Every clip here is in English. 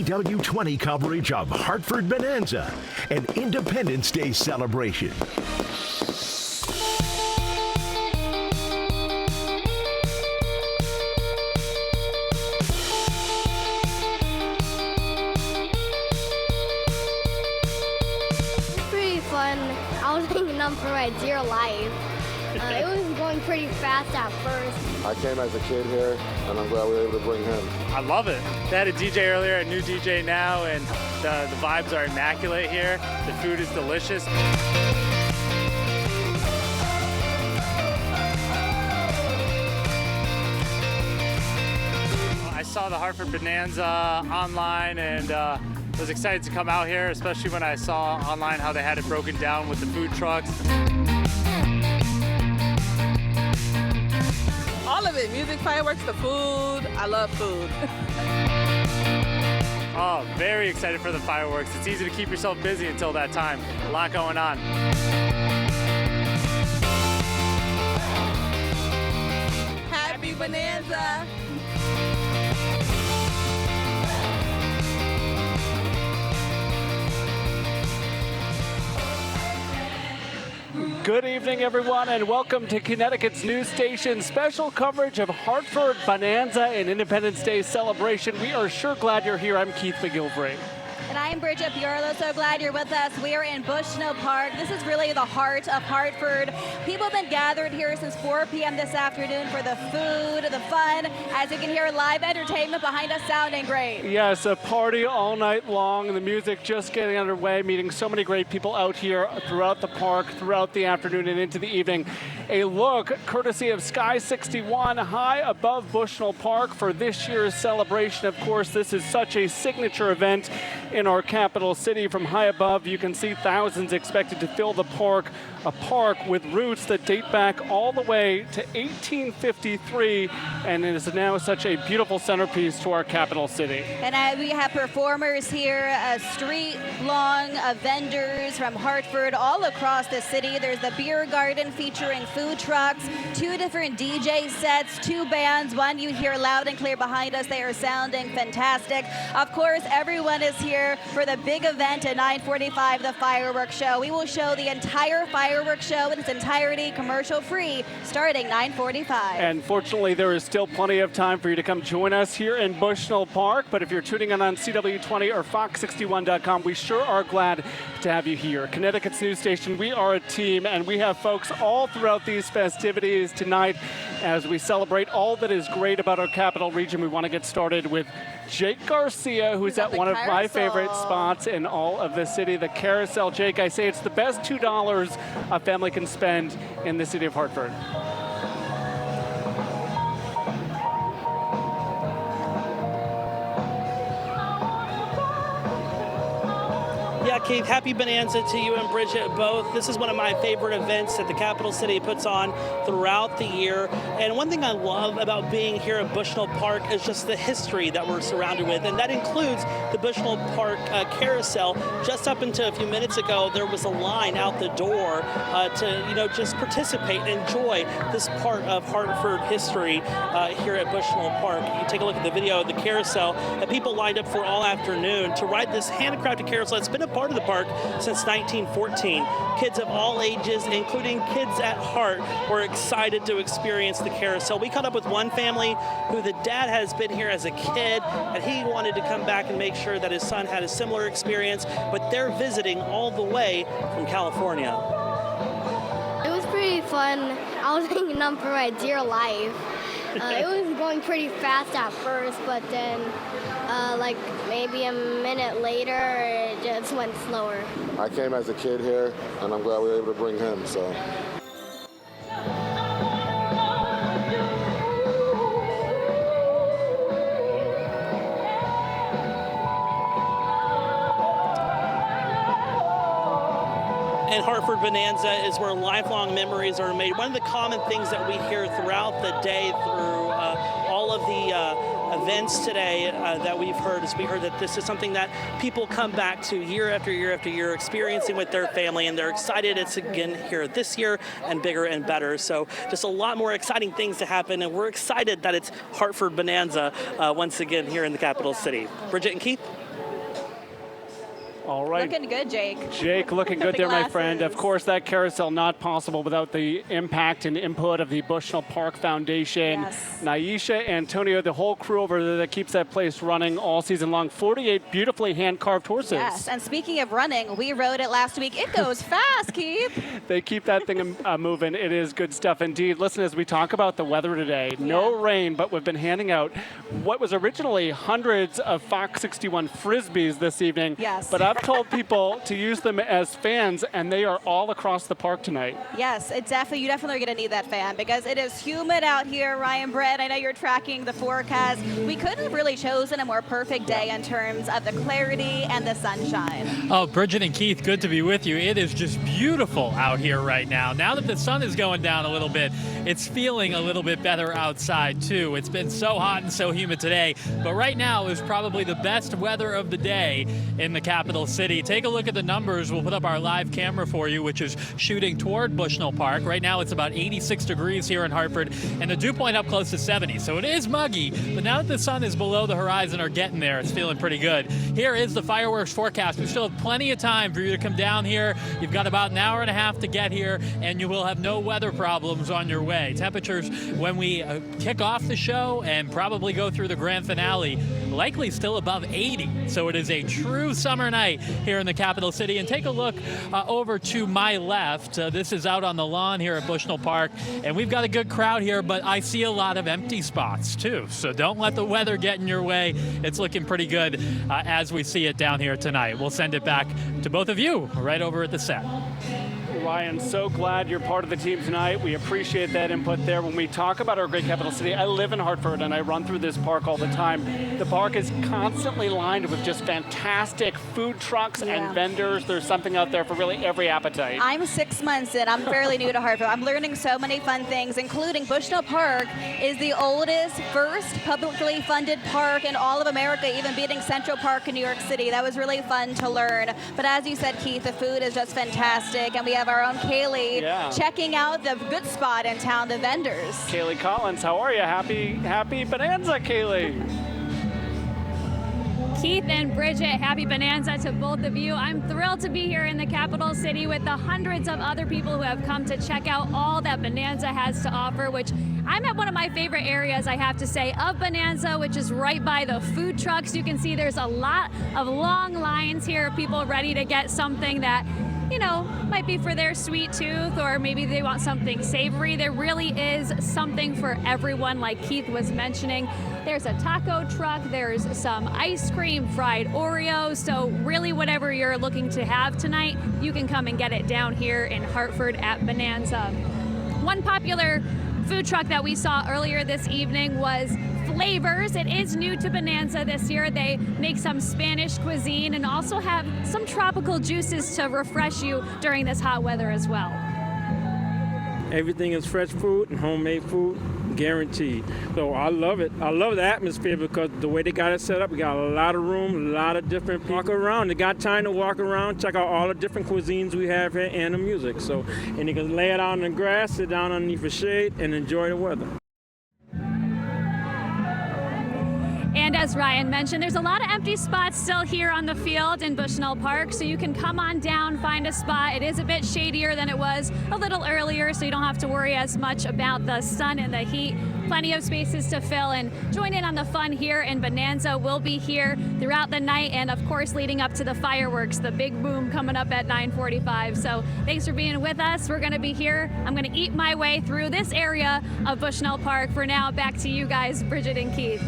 CW20 coverage of Hartford Bonanza, an Independence Day celebration. Pretty fun. I was hanging on for my dear life. It was going pretty fast at first. I came as a kid here, and I'm glad we were able to bring him. I love it. They had a DJ earlier, a new DJ now, and the vibes are immaculate here. The food is delicious. I saw the Hartford Bonanza online and was excited to come out here, especially when I saw online how they had it broken down with the food trucks. All of it, music, fireworks, the food. I love food. Oh, very excited for the fireworks. It's easy to keep yourself busy until that time. A lot going on. Happy Bonanza. Good evening, everyone, and welcome to Connecticut's news station special coverage of Hartford Bonanza and Independence Day celebration. We are sure glad you're here. I'm Keith McGilvray. And I'm Bridget Piorlo. So glad you're with us. We are in Bushnell Park. This is really the heart of Hartford. People have been gathered here since 4 p.m. this afternoon for the food, the fun. As you can hear, live entertainment behind us sounding great. Yes, a party all night long. The music just getting underway, meeting so many great people out here throughout the park, throughout the afternoon and into the evening. A look courtesy of Sky 61 high above Bushnell Park for this year's celebration. Of course, this is such a signature event in our capital city. From high above, you can see thousands expected to fill the park, a park with roots that date back all the way to 1853, and it is now such a beautiful centerpiece to our capital city. And we have performers here, street long vendors from Hartford all across the city. There's the beer garden featuring food trucks, 2 different DJ sets, 2 bands, one you hear loud and clear behind us. They are sounding fantastic. Of course, everyone is here for the big event at 9:45, the fireworks show. We will show the entire fireworks show in its entirety, commercial free, starting 9:45. And fortunately, there is still plenty of time for you to come join us here in Bushnell Park. But if you're tuning in on CW20 or Fox61.com, we sure are glad to have you here. Connecticut's news station, we are a team, and we have folks all throughout these festivities tonight as we celebrate all that is great about our capital region. We want to get started with Jake Garcia, who's at one of my favorite spots in all of the city, the Carousel. Jake, I say it's the best $2 a family can spend in the city of Hartford. Yeah, Keith, happy Bonanza to you and Bridget both. This is one of my favorite events that the capital city puts on throughout the year. And one thing I love about being here at Bushnell Park is just the history that we're surrounded with. And that includes the Bushnell Park carousel. Just up until a few minutes ago, there was a line out the door to, just participate and enjoy this part of Hartford history here at Bushnell Park. You take a look at the video of the carousel that people lined up for all afternoon to ride this handcrafted carousel. It's been a part of the park since 1914. Kids of all ages, including kids at heart, were excited to experience the carousel. We caught up with one family who the dad has been here as a kid, and he wanted to come back and make sure that his son had a similar experience, but they're visiting all the way from California. It was pretty fun. I was hanging on for my dear life. It was going pretty fast at first, but then like maybe a minute later, it just went slower. I came as a kid here, and I'm glad we were able to bring him, so. And Hartford Bonanza is where lifelong memories are made. One of the common things that we hear throughout the day through all of the events today that we've heard is we heard that this is something that people come back to year after year after year, experiencing with their family, and they're excited it's again here this year and bigger and better. So just a lot more exciting things to happen, and we're excited that it's Hartford Bonanza once again here in the capital city. Bridget and Keith? All right. Looking good, Jake. Jake, looking good The there, my friend. glasses. Of course, that carousel not possible without the impact and input of the Bushnell Park Foundation. Yes. Naisha, Antonio, the whole crew over there that keeps that place running all season long. 48 beautifully hand-carved horses. Yes, and speaking of running, we rode it last week. It goes fast, Keith. They keep that thing moving. It is good stuff indeed. Listen, as we talk about the weather today, no rain, but we've been handing out what was originally hundreds of Fox 61 Frisbees this evening. Yes. But I've told people to use them as fans, and they are all across the park tonight. Yes, you definitely are going to need that fan because it is humid out here, Ryan Brett. I know you're tracking the forecast. We couldn't have really chosen a more perfect day in terms of the clarity and the sunshine. Oh, Bridget and Keith, good to be with you. It is just beautiful out here right now. Now that the sun is going down a little bit, it's feeling a little bit better outside too. It's been so hot and so humid today, but right now is probably the best weather of the day in the capital city. Take a look at the numbers. We'll put up our live camera for you, which is shooting toward Bushnell Park. Right now it's about 86 degrees here in Hartford, and the dew point up close to 70. So it is muggy, but now that the sun is below the horizon or getting there, it's feeling pretty good. Here is the fireworks forecast. We still have plenty of time for you to come down here. You've got about an hour and a half to get here, and you will have no weather problems on your way. Temperatures when we kick off the show and probably go through the grand finale, likely still above 80. So it is a true summer night here in the capital city. And take a look over to my left. This is out on the lawn here at Bushnell Park, and we've got a good crowd here, but I see a lot of empty spots too. So don't let the weather get in your way. It's looking pretty good as we see it down here tonight. We'll send it back to both of you right over at the set. Ryan, so glad you're part of the team tonight. We appreciate that input there. When we talk about our great capital city, I live in Hartford and I run through this park all the time. The park is constantly lined with just fantastic food trucks and vendors. There's something out there for really every appetite. I'm 6 months in. I'm fairly new to Hartford. I'm learning so many fun things, including Bushnell Park is the oldest, first publicly funded park in all of America, even beating Central Park in New York City. That was really fun to learn. But as you said, Keith, the food is just fantastic, and we have our own Kaylee checking out the good spot in town, the vendors. Kaylee Collins, how are you? Happy Bonanza, Kaylee. Keith and Bridget, happy Bonanza to both of you. I'm thrilled to be here in the capital city with the hundreds of other people who have come to check out all that Bonanza has to offer, which I'm at one of my favorite areas, I have to say, of Bonanza, which is right by the food trucks. You can see there's a lot of long lines here, people ready to get something that, you know, might be for their sweet tooth, or maybe they want something savory. There really is something for everyone, like Keith was mentioning. There's a taco truck, there's some ice cream, fried Oreos, so really whatever you're looking to have tonight, you can come and get it down here in Hartford at Bonanza. One popular food truck that we saw earlier this evening was Flavors. It is new to Bonanza this year. They make some Spanish cuisine and also have some tropical juices to refresh you during this hot weather as well. Everything is fresh food and homemade food, guaranteed. So I love it. I love the atmosphere because the way they got it set up, we got a lot of room, a lot of different people. Walk around. They got time to walk around, check out all the different cuisines we have here and the music. So, and you can lay it out on the grass, sit down underneath the shade, and enjoy the weather. And as Ryan mentioned, there's a lot of empty spots still here on the field in Bushnell Park, so you can come on down, find a spot. It is a bit shadier than it was a little earlier, so you don't have to worry as much about the sun and the heat. Plenty of spaces to fill and join in on the fun here in Bonanza. We'll be here throughout the night and, of course, leading up to the fireworks, the big boom coming up at 9:45. So thanks for being with us. We're going to be here. I'm going to eat my way through this area of Bushnell Park. For now, back to you guys, Bridget and Keith.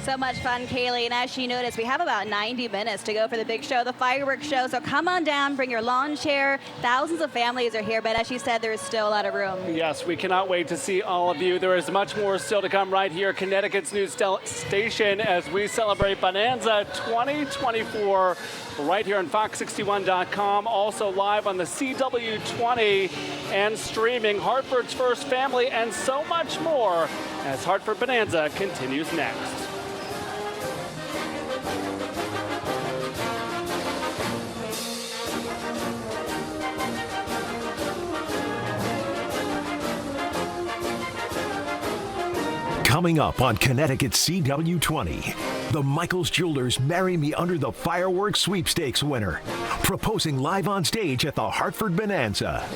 So much fun, Kaylee. And as she noticed, we have about 90 minutes to go for the big show, the fireworks show. So come on down, bring your lawn chair. Thousands of families are here, but as she said, there is still a lot of room. Yes, we cannot wait to see all of you. There is much more still to come right here, Connecticut's news station, as we celebrate Bonanza 2024 right here on Fox61.com. Also live on the CW20 and streaming, Hartford's First Family, and so much more as Hartford Bonanza continues next. Coming up on Connecticut CW20. The Michaels Jewelers Marry Me Under the Fireworks Sweepstakes winner, proposing live on stage at the Hartford Bonanza.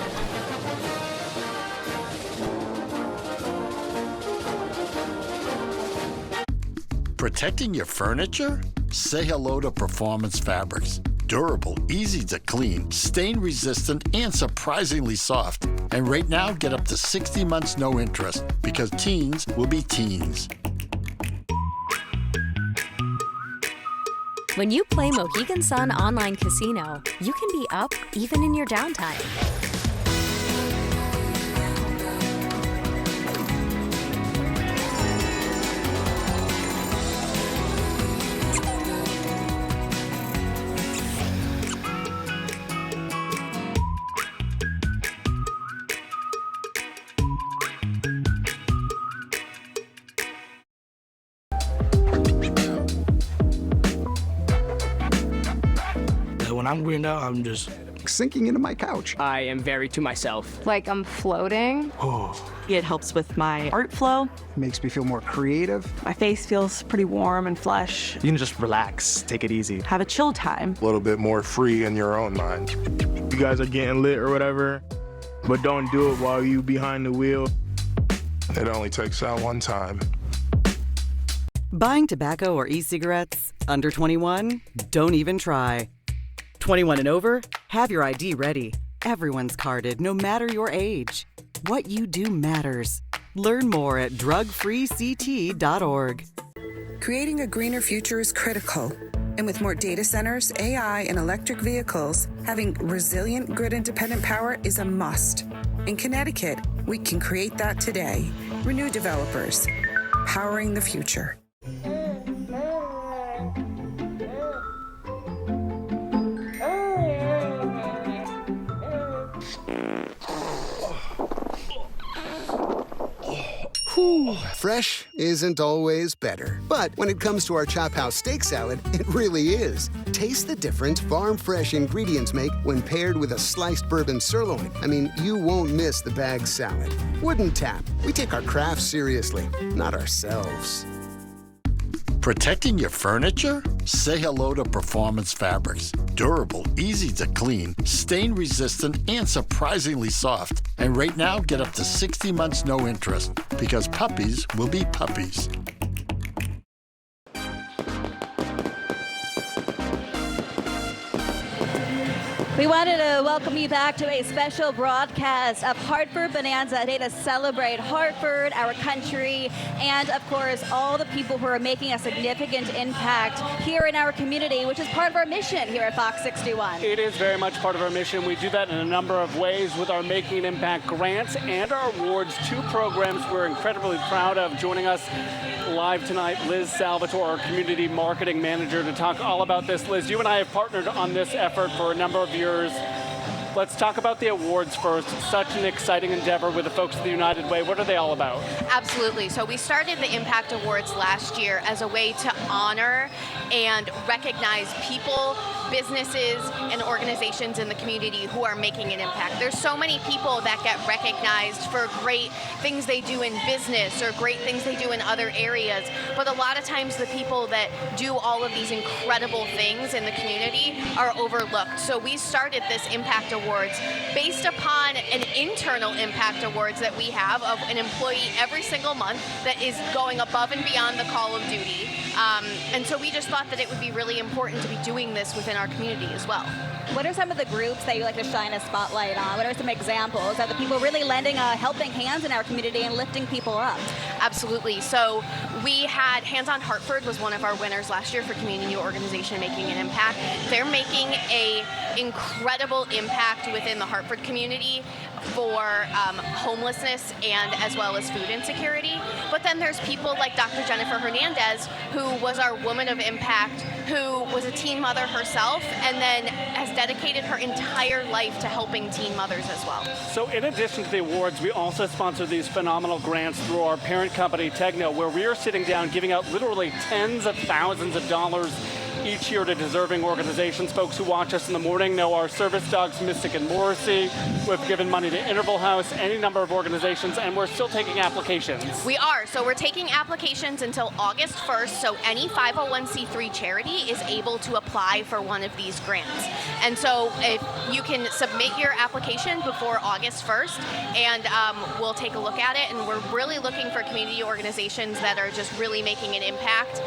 Protecting your furniture? Say hello to Performance Fabrics. Durable, easy to clean, stain resistant, and surprisingly soft. And right now, get up to 60 months no interest, because teens will be teens. When you play Mohegan Sun Online Casino, you can be up even in your downtime. When I'm greened out, I'm just sinking into my couch. I am very to myself. Like I'm floating. It helps with my art flow. Makes me feel more creative. My face feels pretty warm and flush. You can just relax, take it easy. Have a chill time. A little bit more free in your own mind. You guys are getting lit or whatever, but don't do it while you behind the wheel. It only takes that one time. Buying tobacco or e-cigarettes? Under 21? Don't even try. 21 and over? Have your ID ready. Everyone's carded, no matter your age. What you do matters. Learn more at drugfreect.org. Creating a greener future is critical. And with more data centers, AI, and electric vehicles, having resilient grid-independent power is a must. In Connecticut, we can create that today. Renew Developers, powering the future. Fresh isn't always better. But when it comes to our Chop House steak salad, it really is. Taste the difference farm-fresh ingredients make when paired with a sliced bourbon sirloin. I mean, you won't miss the bag salad. Wooden Tap. We take our craft seriously, not ourselves. Protecting your furniture? Say hello to Performance Fabrics. Durable, easy to clean, stain resistant, and surprisingly soft. And right now, get up to 60 months no interest, because puppies will be puppies. We wanted to welcome you back to a special broadcast of Hartford Bonanza, a day to celebrate Hartford, our country, and of course, all the people who are making a significant impact here in our community, which is part of our mission here at Fox 61. It is very much part of our mission. We do that in a number of ways with our Making an Impact grants and our awards, two programs we're incredibly proud of. Joining us live tonight, Liz Salvatore, our community marketing manager, to talk all about this. Liz, you and I have partnered on this effort for a number of years. Let's talk about the awards first. Such an exciting endeavor with the folks at the United Way. What are they all about? Absolutely. So we started the Impact Awards last year as a way to honor and recognize people, businesses, and organizations in the community who are making an impact. There's so many people that get recognized for great things they do in business or great things they do in other areas, but a lot of times the people that do all of these incredible things in the community are overlooked. So we started this Impact Awards based upon an internal Impact Awards that we have of an employee every single month that is going above and beyond the call of duty. And so we just thought that it would be really important to be doing this within our community as well. What are some of the groups that you like to shine a spotlight on? What are some examples of the people really lending a helping hands in our community and lifting people up? Absolutely. So we had Hands on Hartford was one of our winners last year for community organization making an impact. They're making a incredible impact within the Hartford community for homelessness and as well as food insecurity. But then there's people like Dr. Jennifer Hernandez, who was our woman of impact, who was a teen mother herself and then has dedicated her entire life to helping teen mothers as well. So in addition to the awards, we also sponsor these phenomenal grants through our parent company, Tegna, where we are sitting down giving out literally tens of thousands of dollars each year to deserving organizations. Folks who watch us in the morning know our service dogs, Mystic and Morrissey. We've given money to Interval House, any number of organizations, and we're still taking applications. We are. So we're taking applications until August 1st, so any 501c3 charity is able to apply for one of these grants. And so if you can submit your application before August 1st, and we'll take a look at it, and we're really looking for community organizations that are just really making an impact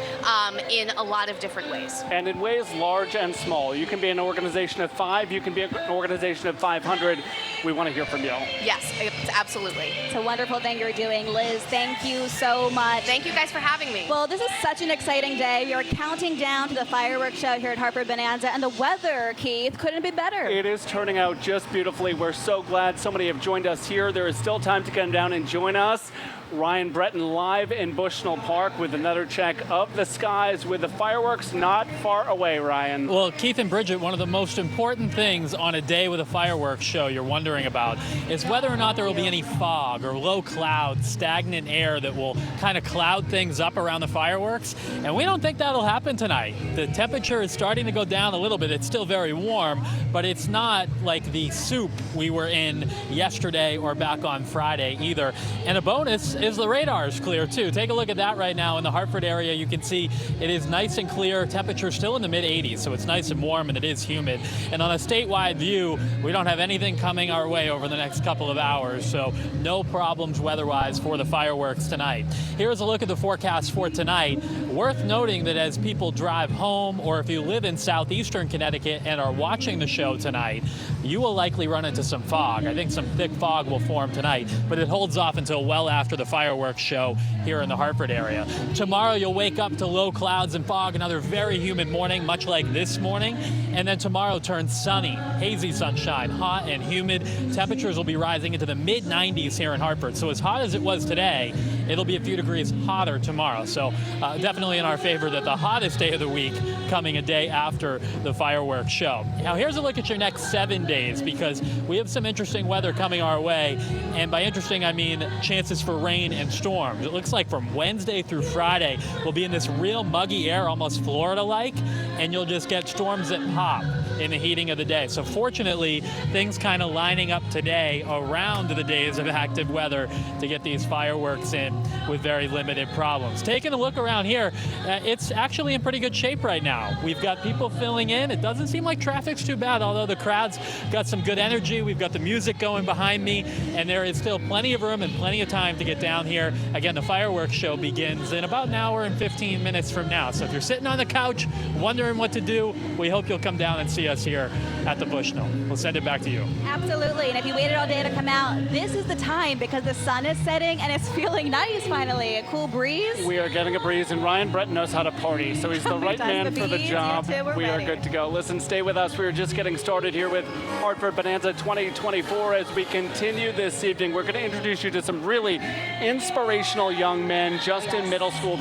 in a lot of different ways. And in ways large and small. You can be an organization of 5, you can be an organization of 500. We want to hear from you. Yes, absolutely. It's a wonderful thing you're doing, Liz. Thank you so much. Thank you guys for having me. Well, this is such an exciting day. We are counting down to the fireworks show here at Hartford Bonanza, and the weather, Keith, couldn't be better. It is turning out just beautifully. We're so glad so many have joined us here. There is still time to come down and join us. Ryan Breton live in Bushnell Park with another check of the skies with the fireworks not far away, Ryan. Well, Keith and Bridget, one of the most important things on a day with a fireworks show you're wondering about is whether or not there will be any fog or low clouds, stagnant air that will kind of cloud things up around the fireworks. And we don't think that'll happen tonight. The temperature is starting to go down a little bit. It's still very warm, but it's not like the soup we were in yesterday or back on Friday either. And a bonus is the radar is clear too. Take a look at that right now in the Hartford area. You can see it is nice and clear. Temperature still in the mid 80s, so it's nice and warm and it is humid. And on a statewide view, we don't have anything coming our way over the next couple of hours, so no problems weather-wise for the fireworks tonight. Here's a look at the forecast for tonight. Worth noting that as people drive home, or if you live in southeastern Connecticut and are watching the show tonight, you will likely run into some fog. I think some thick fog will form tonight, but it holds off until well after the fireworks show here in the Hartford area. Tomorrow you'll wake up to low clouds and fog, another very humid morning, much like this morning. And then tomorrow turns sunny, hazy sunshine, hot and humid. Temperatures will be rising into the mid 90s here in Hartford. So as hot as it was today, it'll be a few degrees hotter tomorrow. So definitely in our favor that the hottest day of the week coming a day after the fireworks show. Now here's a look at your next 7 days, because we have some interesting weather coming our way. And by interesting, I mean chances for rain and storms. It looks like from Wednesday through Friday, we'll be in this real muggy air, almost Florida-like, and you'll just get storms that pop in the heating of the day. So fortunately, things kind of lining up today around the days of active weather to get these fireworks in with very limited problems. Taking a look around here, it's actually in pretty good shape right now. We've got people filling in. It doesn't seem like traffic's too bad, although the crowd's got some good energy. We've got the music going behind me, and there is still plenty of room and plenty of time to get down here. Again, the fireworks show begins in about an hour and 15 minutes from now. So if you're sitting on the couch wondering what to do, we hope you'll come down and see us here at the Bushnell. We'll send it back to you. Absolutely. And if you waited all day to come out, this is the time, because the sun is setting and it's feeling nice finally. A cool breeze. We are getting a breeze, and Ryan Breton knows how to party, so he's the right man for the job. We are good to go. Listen, stay with us. We're just getting started here with Hartford Bonanza 2024. As we continue this evening, we're going to introduce you to some really inspirational young men just in middle school.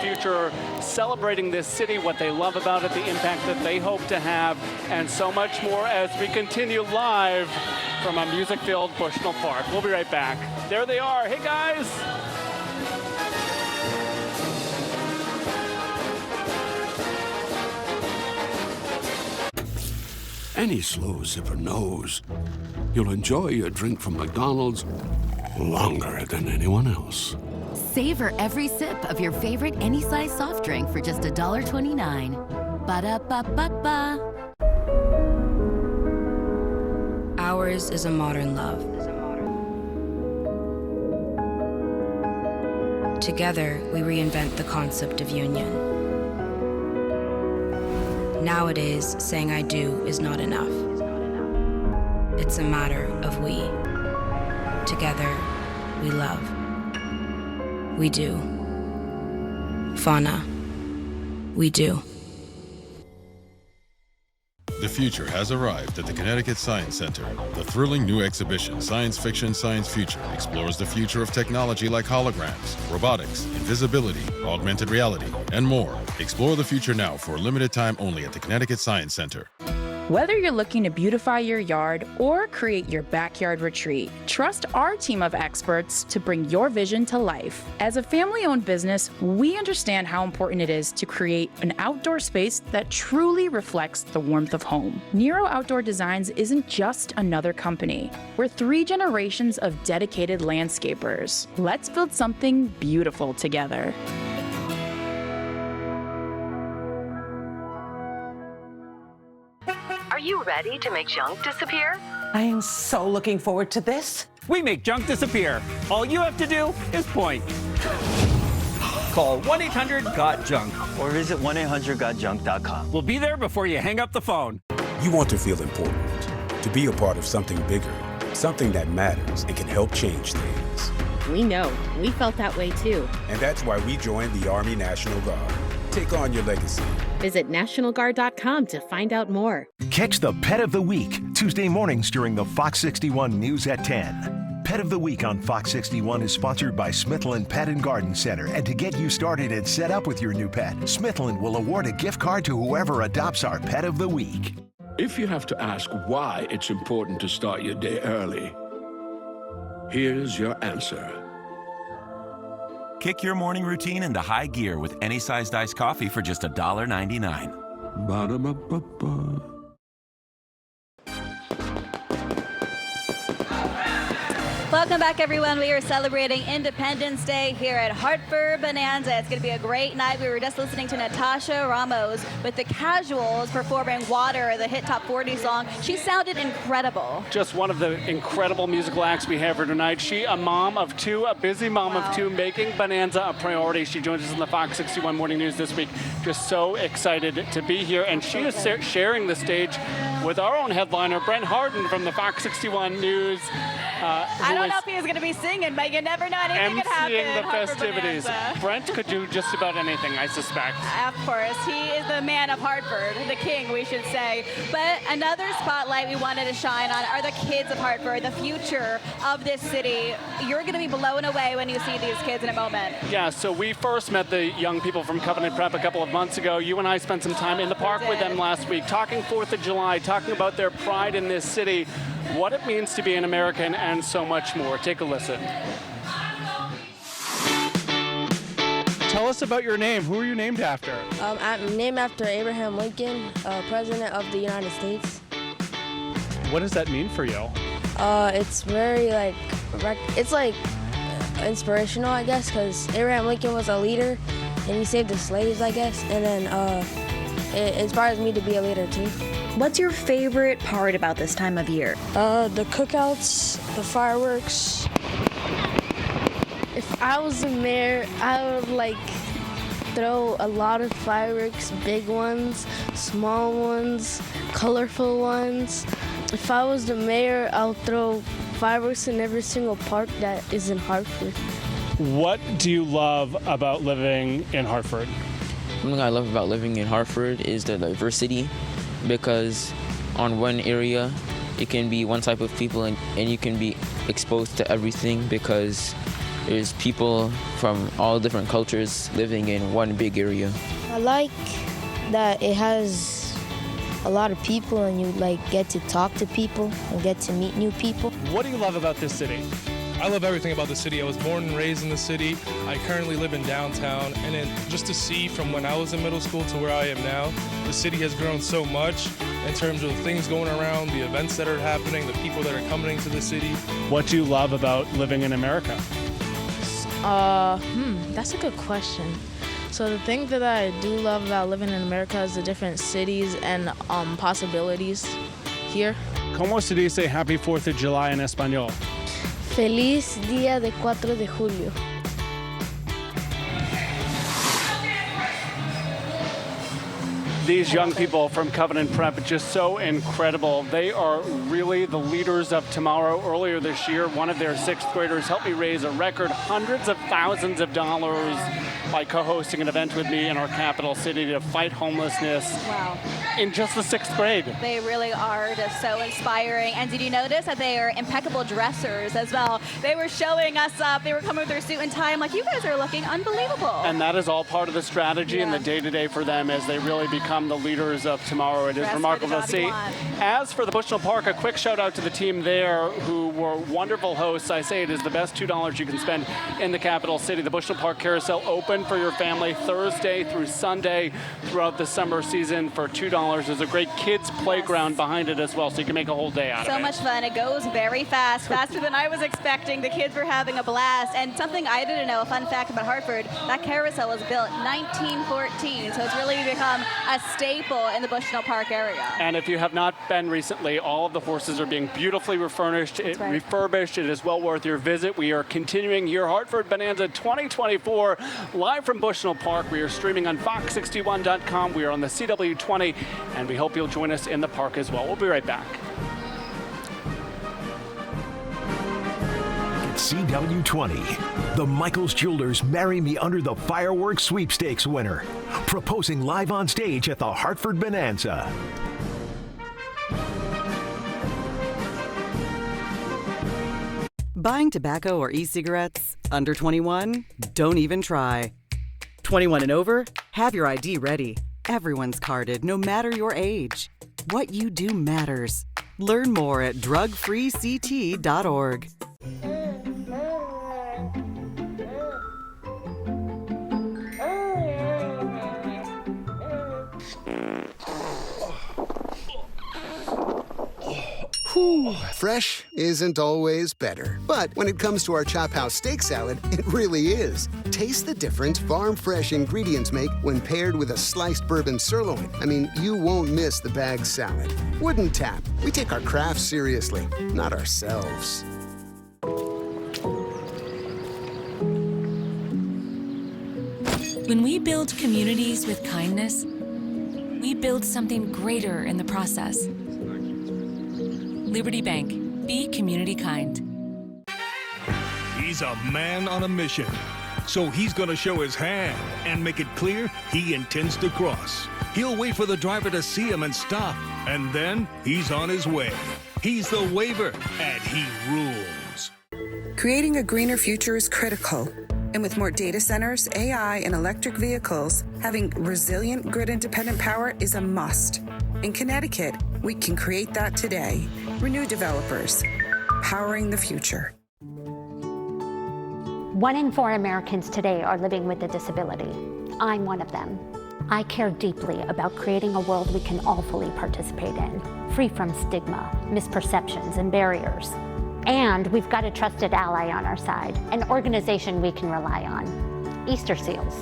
Future, celebrating this city, what they love about it, the impact that they hope to have, and so much more as we continue live from a music-filled Bushnell Park. We'll be right back. There they are. Hey, guys. Any slow zipper knows you'll enjoy your drink from McDonald's longer than anyone else. Savor every sip of your favorite any size soft drink for just $1.29. Ba-da-ba-ba-ba. Ours is a modern love. Together, we reinvent the concept of union. Nowadays, saying I do is not enough. It's a matter of we. Together, we love. We do. Fauna. We do. The future has arrived at the Connecticut Science Center. The thrilling new exhibition, Science Fiction, Science Future, explores the future of technology like holograms, robotics, invisibility, augmented reality, and more. Explore the future now for a limited time only at the Connecticut Science Center. Whether you're looking to beautify your yard or create your backyard retreat, trust our team of experts to bring your vision to life. As a family-owned business, we understand how important it is to create an outdoor space that truly reflects the warmth of home. Nero Outdoor Designs isn't just another company. We're 3 generations of dedicated landscapers. Let's build something beautiful together. Are you ready to make junk disappear? I am so looking forward to this. We make junk disappear. All you have to do is point. Call 1-800-GOT-JUNK or visit 1-800-GOT-JUNK.com. We'll be there before you hang up the phone. You want to feel important, to be a part of something bigger, something that matters and can help change things. We know. We felt that way too. And that's why we joined the Army National Guard. Take on your legacy. Visit nationalguard.com to find out more. Catch the Pet of the Week Tuesday mornings during the Fox 61 News at 10. Pet of the Week on Fox 61 is sponsored by Smithland Pet and Garden Center. And to get you started and set up with your new pet, Smithland will award a gift card to whoever adopts our Pet of the Week. If you have to ask why it's important to start your day early, here's your answer. Kick your morning routine into high gear with any sized iced coffee for just $1.99. Ba-da-ba-ba-ba. Welcome back, everyone. We are celebrating Independence Day here at Hartford Bonanza. It's going to be a great night. We were just listening to Natasha Ramos with the Casuals performing Water, the hit Top 40 song. She sounded incredible. Just one of the incredible musical acts we have for tonight. She, a mom of 2, a busy mom of 2, making Bonanza a priority. She joins us in the Fox 61 Morning News this week. Just so excited to be here. And she is sharing the stage with our own headliner, Brent Harden from the Fox 61 News. I don't know if he is going to be singing, but you never know. Anything could happen. emceeing the Hartford festivities. Bonanza. Brent could do just about anything, I suspect. Of course. He is the man of Hartford, the king, we should say. But another spotlight we wanted to shine on are the kids of Hartford, the future of this city. You're going to be blown away when you see these kids in a moment. Yeah, so we first met the young people from Covenant Prep a couple of months ago. You and I spent some time in the park with them last week, talking 4th of July, talking about their pride in this city, what it means to be an American, and so much more. Take a listen. Tell us about your name. Who are you named after? I'm named after Abraham Lincoln, President of the United States. What does that mean for you? It's very inspirational, I guess, because Abraham Lincoln was a leader and he saved the slaves, I guess, and then it inspires me to be a leader too. What's your favorite part about this time of year? The cookouts, the fireworks. If I was the mayor, I would throw a lot of fireworks, big ones, small ones, colorful ones. If I was the mayor, I'll throw fireworks in every single park that is in Hartford. What do you love about living in Hartford? Something I love about living in Hartford is the diversity, because on one area it can be one type of people and you can be exposed to everything because there's people from all different cultures living in one big area. I like that it has a lot of people and you get to talk to people and get to meet new people. What do you love about this city? I love everything about the city. I was born and raised in the city. I currently live in downtown, and just to see from when I was in middle school to where I am now, the city has grown so much in terms of things going around, the events that are happening, the people that are coming into the city. What do you love about living in America? That's a good question. So the thing that I do love about living in America is the different cities and possibilities here. ¿Cómo se dice Happy 4th of July en español? Feliz Día de 4 de Julio. These young people from Covenant Prep, just so incredible. They are really the leaders of tomorrow. Earlier this year, one of their 6th graders helped me raise a record hundreds of thousands of dollars by co-hosting an event with me in our capital city to fight homelessness. Wow. In just the 6th grade. They really are just so inspiring. And did you notice that they are impeccable dressers as well? They were showing us up. They were coming with their suit and tie. I'm like, you guys are looking unbelievable. And that is all part of the strategy and the day-to-day for them as they really become become the leaders of tomorrow. It is remarkable to see. As for the Bushnell Park, a quick shout out to the team there who were wonderful hosts. I say it is the best $2 you can spend in the capital city. The Bushnell Park Carousel open for your family Thursday through Sunday throughout the summer season for $2. There's a great kids playground behind it as well, so you can make a whole day out of it. So much fun. It goes very fast, faster than I was expecting. The kids were having a blast. And something I didn't know, a fun fact about Hartford, that carousel was built 1914, so it's really become a staple in the Bushnell Park area. And if you have not been recently, all of the horses are being beautifully refurbished. Refurbished. It is well worth your visit. We are continuing here, Hartford Bonanza 2024, live from Bushnell Park. We are streaming on fox61.com. We are on the CW20, and we hope you'll join us in the park as well. We'll be right back. CW20, the Michaels Jewelers Marry Me Under the Fireworks Sweepstakes winner, proposing live on stage at the Hartford Bonanza. Buying tobacco or e-cigarettes? Under 21? Don't even try. 21 and over? Have your ID ready. Everyone's carded, no matter your age. What you do matters. Learn more at drugfreect.org. Whew. Fresh isn't always better. But when it comes to our Chop House steak salad, it really is. Taste the difference farm fresh ingredients make when paired with a sliced bourbon sirloin. I mean, you won't miss the bagged salad. Wooden Tap. We take our craft seriously, not ourselves. When we build communities with kindness, we build something greater in the process. Liberty Bank. Be community kind. He's a man on a mission. So he's going to show his hand and make it clear he intends to cross. He'll wait for the driver to see him and stop. And then he's on his way. He's the waiver, and he rules. Creating a greener future is critical. And with more data centers, AI, and electric vehicles, having resilient grid-independent power is a must. In Connecticut, we can create that today. Renew Developers, powering the future. 1 in 4 Americans today are living with a disability. I'm one of them. I care deeply about creating a world we can all fully participate in, free from stigma, misperceptions, and barriers. And we've got a trusted ally on our side, an organization we can rely on, Easter Seals.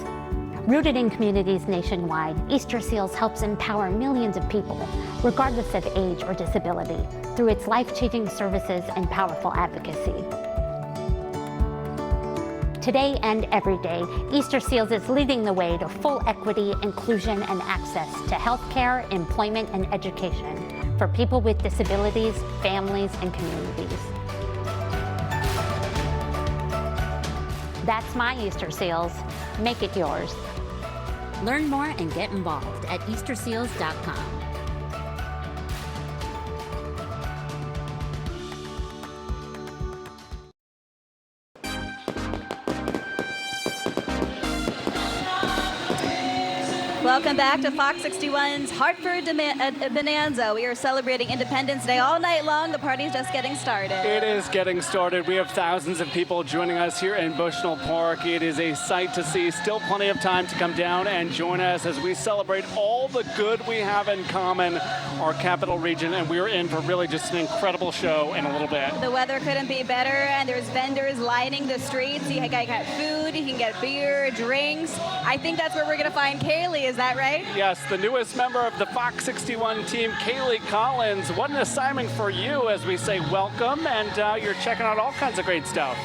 Rooted in communities nationwide, Easter Seals helps empower millions of people, regardless of age or disability, through its life-changing services and powerful advocacy. Today and every day, Easter Seals is leading the way to full equity, inclusion, and access to healthcare, employment, and education for people with disabilities, families, and communities. That's my Easter Seals. Make it yours. Learn more and get involved at easterseals.com. Welcome back to Fox 61's Hartford Bonanza. We are celebrating Independence Day all night long. The party's just getting started. It is getting started. We have thousands of people joining us here in Bushnell Park. It is a sight to see. Still plenty of time to come down and join us as we celebrate all the good we have in common, our capital region, and we are in for really just an incredible show in a little bit. The weather couldn't be better, and there's vendors lining the streets. You can get food, you can get beer, drinks. I think that's where we're going to find Kaylee. Is that right? Yes, the newest member of the Fox 61 team, Kaylee Collins. What an assignment for you as we say welcome, and you're checking out all kinds of great stuff.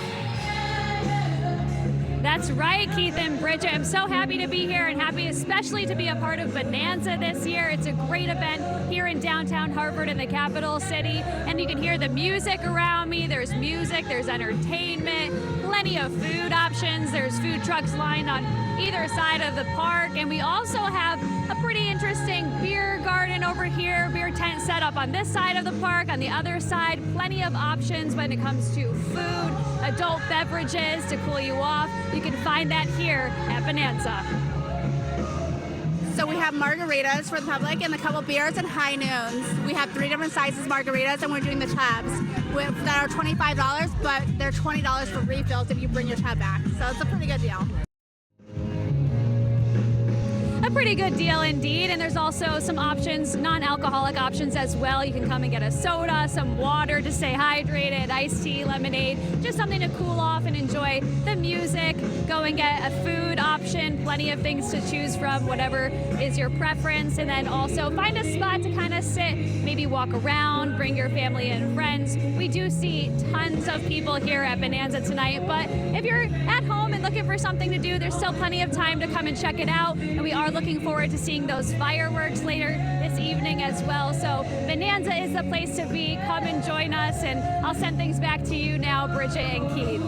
That's right, Keith and Bridget. I'm so happy to be here and happy especially to be a part of Bonanza this year. It's a great event here in downtown Hartford in the capital city. And you can hear the music around me. There's music, there's entertainment, plenty of food options. There's food trucks lined on either side of the park. And we also have a pretty interesting beer garden over here, beer tent set up on this side of the park. On the other side, plenty of options when it comes to food, adult beverages to cool you off. You can find that here at Bonanza. So we have margaritas for the public and a couple beers and high noons. We have 3 different sizes margaritas, and we're doing the tubs that are $25, but they're $20 for refills if you bring your tub back. So it's a pretty good deal. A pretty good deal indeed, and there's also some options, non-alcoholic options as well. You can come and get a soda, some water to stay hydrated, iced tea, lemonade, just something to cool off and enjoy the music. Go and get a food option, plenty of things to choose from, whatever is your preference, and then also find a spot to kind of sit, maybe walk around, bring your family and friends. We do see tons of people here at Bonanza tonight, but if you're at home and looking for something to do, there's still plenty of time to come and check it out, and we are looking forward to seeing those fireworks later this evening as well. So Bonanza is the place to be. Come and join us, and I'll send things back to you now, Bridget and Keith.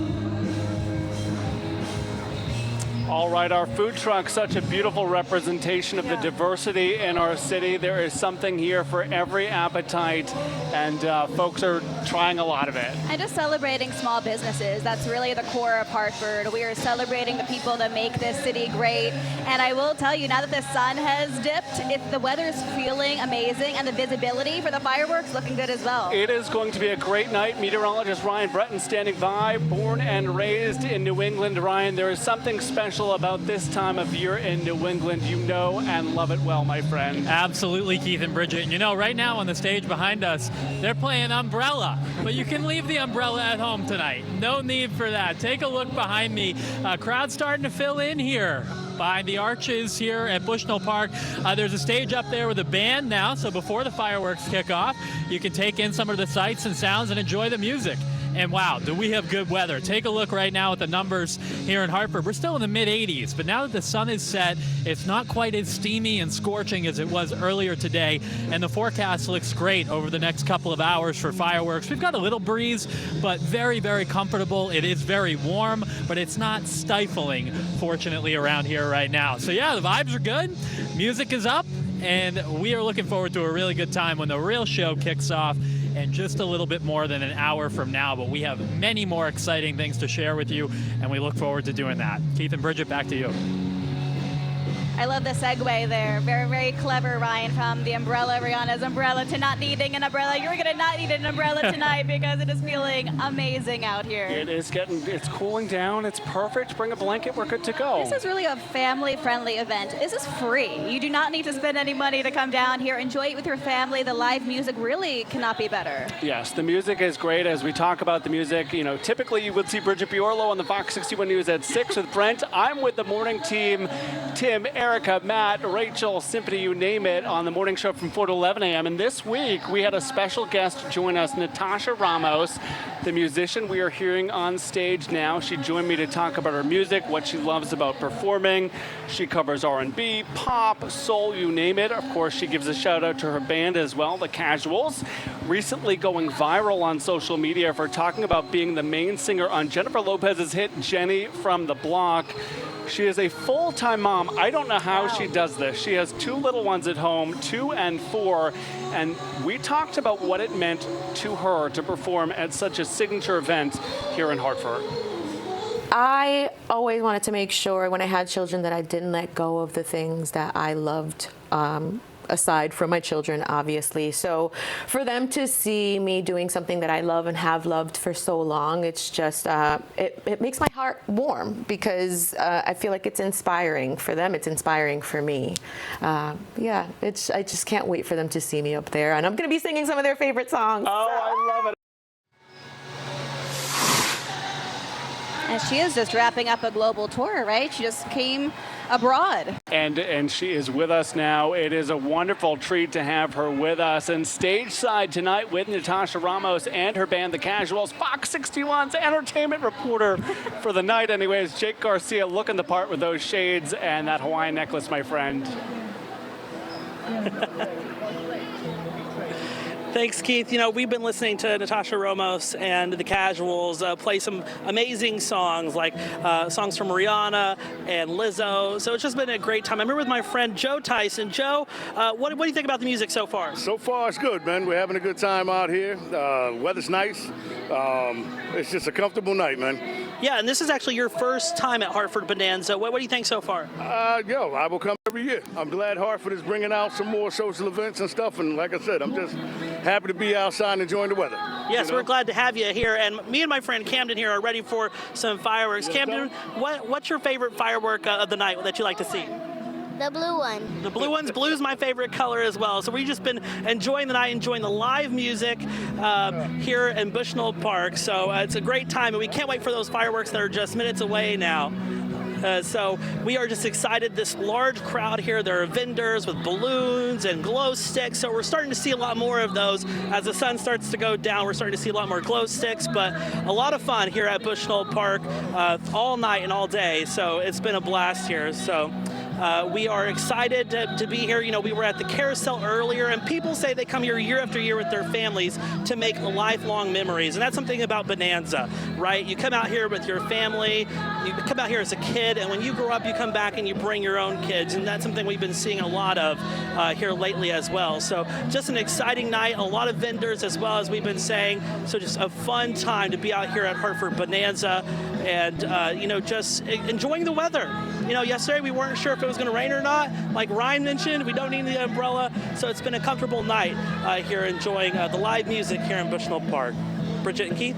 All right, our food truck, such a beautiful representation of the diversity in our city. There is something here for every appetite, and folks are trying a lot of it. And just celebrating small businesses. That's really the core of Hartford. We are celebrating the people that make this city great. And I will tell you, now that the sun has dipped, the weather's feeling amazing, and the visibility for the fireworks looking good as well. It is going to be a great night. Meteorologist Ryan Breton standing by, born and raised in New England. Ryan, there is something special about this time of year in New England. You know and love it well, my friend. Absolutely, Keith and Bridget. And you know, right now on the stage behind us, they're playing Umbrella, but you can leave the umbrella at home tonight. No need for that. Take a look behind me. Crowd's starting to fill in here behind the arches here at Bushnell Park. There's a stage up there with a band now, so before the fireworks kick off, you can take in some of the sights and sounds and enjoy the music. And wow, do we have good weather. Take a look right now at the numbers here in Hartford. We're still in the mid-80s, but now that the sun is set, it's not quite as steamy and scorching as it was earlier today, and the forecast looks great over the next couple of hours for fireworks. We've got a little breeze, but very, very comfortable. It is very warm, but it's not stifling, fortunately, around here right now. So yeah, the vibes are good, music is up, and we are looking forward to a really good time when the real show kicks off in just a little bit more than an hour from now. But we have many more exciting things to share with you, and we look forward to doing that. Keith and Bridget, back to you. I love the segue there. Very, very clever, Ryan, from the umbrella, Rihanna's umbrella, to not needing an umbrella. You're going to not need an umbrella tonight because it is feeling amazing out here. It's cooling down. It's perfect. Bring a blanket. We're good to go. This is really a family-friendly event. This is free. You do not need to spend any money to come down here. Enjoy it with your family. The live music really cannot be better. Yes, the music is great. As we talk about the music, you know, typically you would see Bridget Biorlo on the Fox 61 News at 6 with Brent. I'm with the morning team, Tim, Erica, Matt, Rachel, Symphony, you name it, on the morning show from 4 to 11 a.m. And this week, we had a special guest join us, Natasha Ramos, the musician we are hearing on stage now. She joined me to talk about her music, what she loves about performing. She covers R&B, pop, soul, you name it. Of course, she gives a shout out to her band as well, The Casuals, recently going viral on social media for talking about being the main singer on Jennifer Lopez's hit, Jenny from the Block. She is a full-time mom. I don't know how she does this. She has 2 little ones at home, 2 and 4, and we talked about what it meant to her to perform at such a signature event here in Hartford. I always wanted to make sure when I had children that I didn't let go of the things that I loved, aside from my children, obviously. So for them to see me doing something that I love and have loved for so long, it's just, it makes my heart warm because I feel like it's inspiring for them. It's inspiring for me. Yeah, I just can't wait for them to see me up there. And I'm going to be singing some of their favorite songs. Oh, I love it. And she is just wrapping up a global tour, right? She just came abroad. And she is with us now. It is a wonderful treat to have her with us. And stage side tonight with Natasha Ramos and her band, The Casuals, Fox 61's entertainment reporter for the night anyways, Jake Garcia, looking the part with those shades and that Hawaiian necklace, my friend. Thanks, Keith. You know, we've been listening to Natasha Ramos and the Casuals play some amazing songs, like songs from Rihanna and Lizzo. So it's just been a great time. I'm here with my friend Joe Tyson. Joe, what do you think about the music so far? So far, it's good, man. We're having a good time out here. Weather's nice. It's just a comfortable night, man. Yeah, and this is actually your first time at Hartford Bonanza. What do you think so far? I will come every year. I'm glad Hartford is bringing out some more social events and stuff, and like I said, I'm just happy to be outside and enjoying the weather. Yes, we're glad to have you here, and me and my friend Camden here are ready for some fireworks. Yes, Camden, what's your favorite firework of the night that you like to see? The blue one. The blue one's blue's my favorite color as well. So we've just been enjoying the night, enjoying the live music here in Bushnell Park. So it's a great time, and we can't wait for those fireworks that are just minutes away now. So we are just excited. This large crowd here, there are vendors with balloons and glow sticks. So we're starting to see a lot more of those as the sun starts to go down. We're starting to see a lot more glow sticks, but a lot of fun here at Bushnell Park all night and all day. So it's been a blast here. So we are excited to be here. You know, we were at the carousel earlier, and people say they come here year after year with their families to make lifelong memories. And that's something about Bonanza, right? You come out here with your family, you come out here as a kid, and when you grow up, you come back and you bring your own kids. And that's something we've been seeing a lot of here lately as well. So just an exciting night, a lot of vendors as well, as we've been saying. So just a fun time to be out here at Hartford Bonanza and, you know, just enjoying the weather. You know, yesterday we weren't sure if it was going to rain or not. Like Ryan mentioned, we don't need the umbrella, so it's been a comfortable night here enjoying the live music here in Bushnell Park. Bridget and Keith?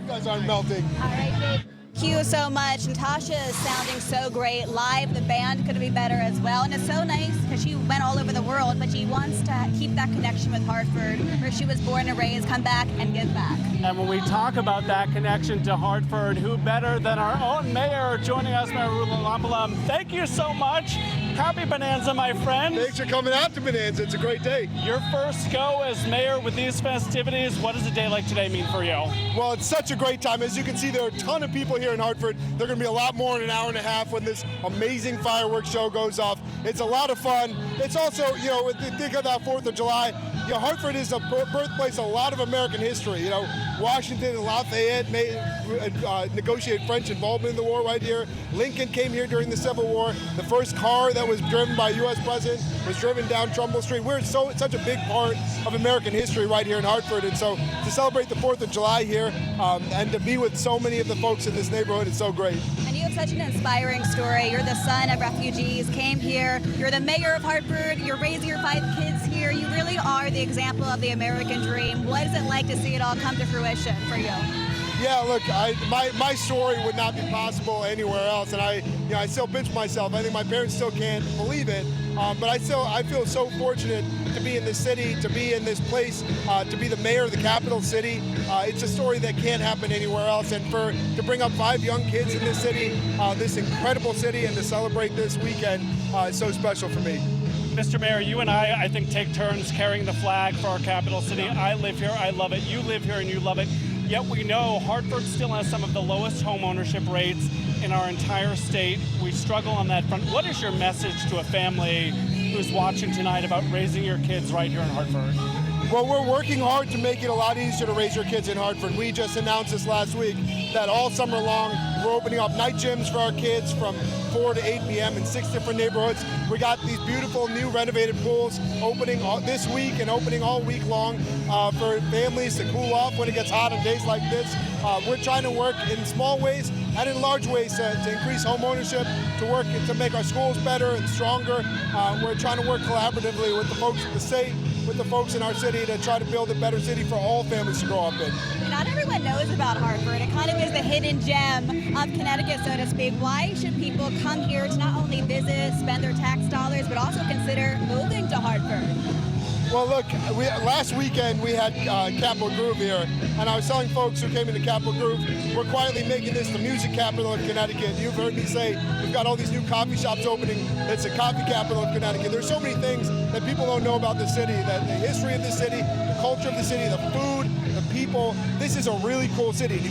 You guys aren't melting. All right, Dave. Thank you so much. Natasha is sounding so great. Live, the band could be better as well. And it's so nice because she went all over the world, but she wants to keep that connection with Hartford, where she was born and raised, come back and give back. And when we talk about that connection to Hartford, who better than our own mayor joining us, Mayor Rulalambalam. Thank you so much. Happy Bonanza, my friend. Thanks for coming out to Bonanza. It's a great day. Your first go as mayor with these festivities. What does a day like today mean for you? Well, it's such a great time. As you can see, there are a ton of people here in Hartford. There are going to be a lot more in an hour and a half when this amazing fireworks show goes off. It's a lot of fun. It's also, you know, think of that 4th of July. You know, Hartford is a birthplace of a lot of American history. You know, Washington and Lafayette negotiated French involvement in the war right here. Lincoln came here during the Civil War. The first car that was driven by a U.S. president was driven down Trumbull Street. We're such a big part of American history right here in Hartford. And so to celebrate the 4th of July here and to be with so many of the folks in this neighborhood is so great. And you have such an inspiring story. You're the son of refugees, came here. You're the mayor of Hartford. You're raising your 5 kids here. You really are the example of the American dream. What is it like to see it all come to fruition for you? Yeah, look, my story would not be possible anywhere else, and I still pinch myself. I think my parents still can't believe it, but I feel so fortunate to be in this city, to be in this place, to be the mayor of the capital city. It's a story that can't happen anywhere else, and to bring up 5 young kids in this city, this incredible city, and to celebrate this weekend is so special for me. Mr. Mayor, you and I think, take turns carrying the flag for our capital city. I live here, I love it. You live here and you love it. Yet we know Hartford still has some of the lowest home ownership rates in our entire state. We struggle on that front. What is your message to a family who's watching tonight about raising your kids right here in Hartford? Well, we're working hard to make it a lot easier to raise your kids in Hartford. We just announced this last week that all summer long, we're opening up night gyms for our kids from 4 to 8 p.m. in 6 different neighborhoods. We got these beautiful new renovated pools opening this week and opening all week long for families to cool off when it gets hot on days like this. We're trying to work in small ways and in large ways to increase home ownership, to make our schools better and stronger. We're trying to work collaboratively with the folks at the state, with the folks in our city to try to build a better city for all families to grow up in. Not everyone knows about Hartford. It kind of is the hidden gem of Connecticut, so to speak. Why should people come here to not only visit, spend their tax dollars, but also consider moving to Hartford? Well, look, last weekend we had Capitol Groove here, and I was telling folks who came into Capitol Groove, we're quietly making this the music capital of Connecticut. You've heard me say we've got all these new coffee shops opening. It's the coffee capital of Connecticut. There's so many things that people don't know about the city, that the history of the city, the culture of the city, the food, the people. This is a really cool city. And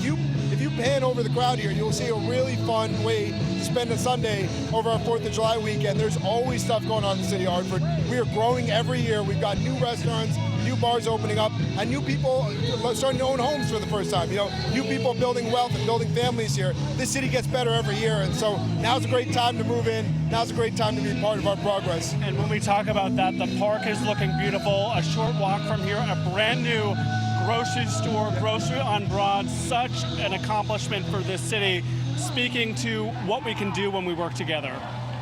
if you pan over the crowd here, you'll see a really fun way to spend a Sunday over our 4th of July weekend. There's always stuff going on in the city of Hartford. We are growing every year. We've got new restaurants, new bars opening up, and new people starting to own homes for the first time. You know, new people building wealth and building families here. This city gets better every year, and so now's a great time to move in. Now's a great time to be part of our progress. And when we talk about that, the park is looking beautiful. A short walk from here, a brand new grocery store, Grocery on Broad, such an accomplishment for this city, speaking to what we can do when we work together.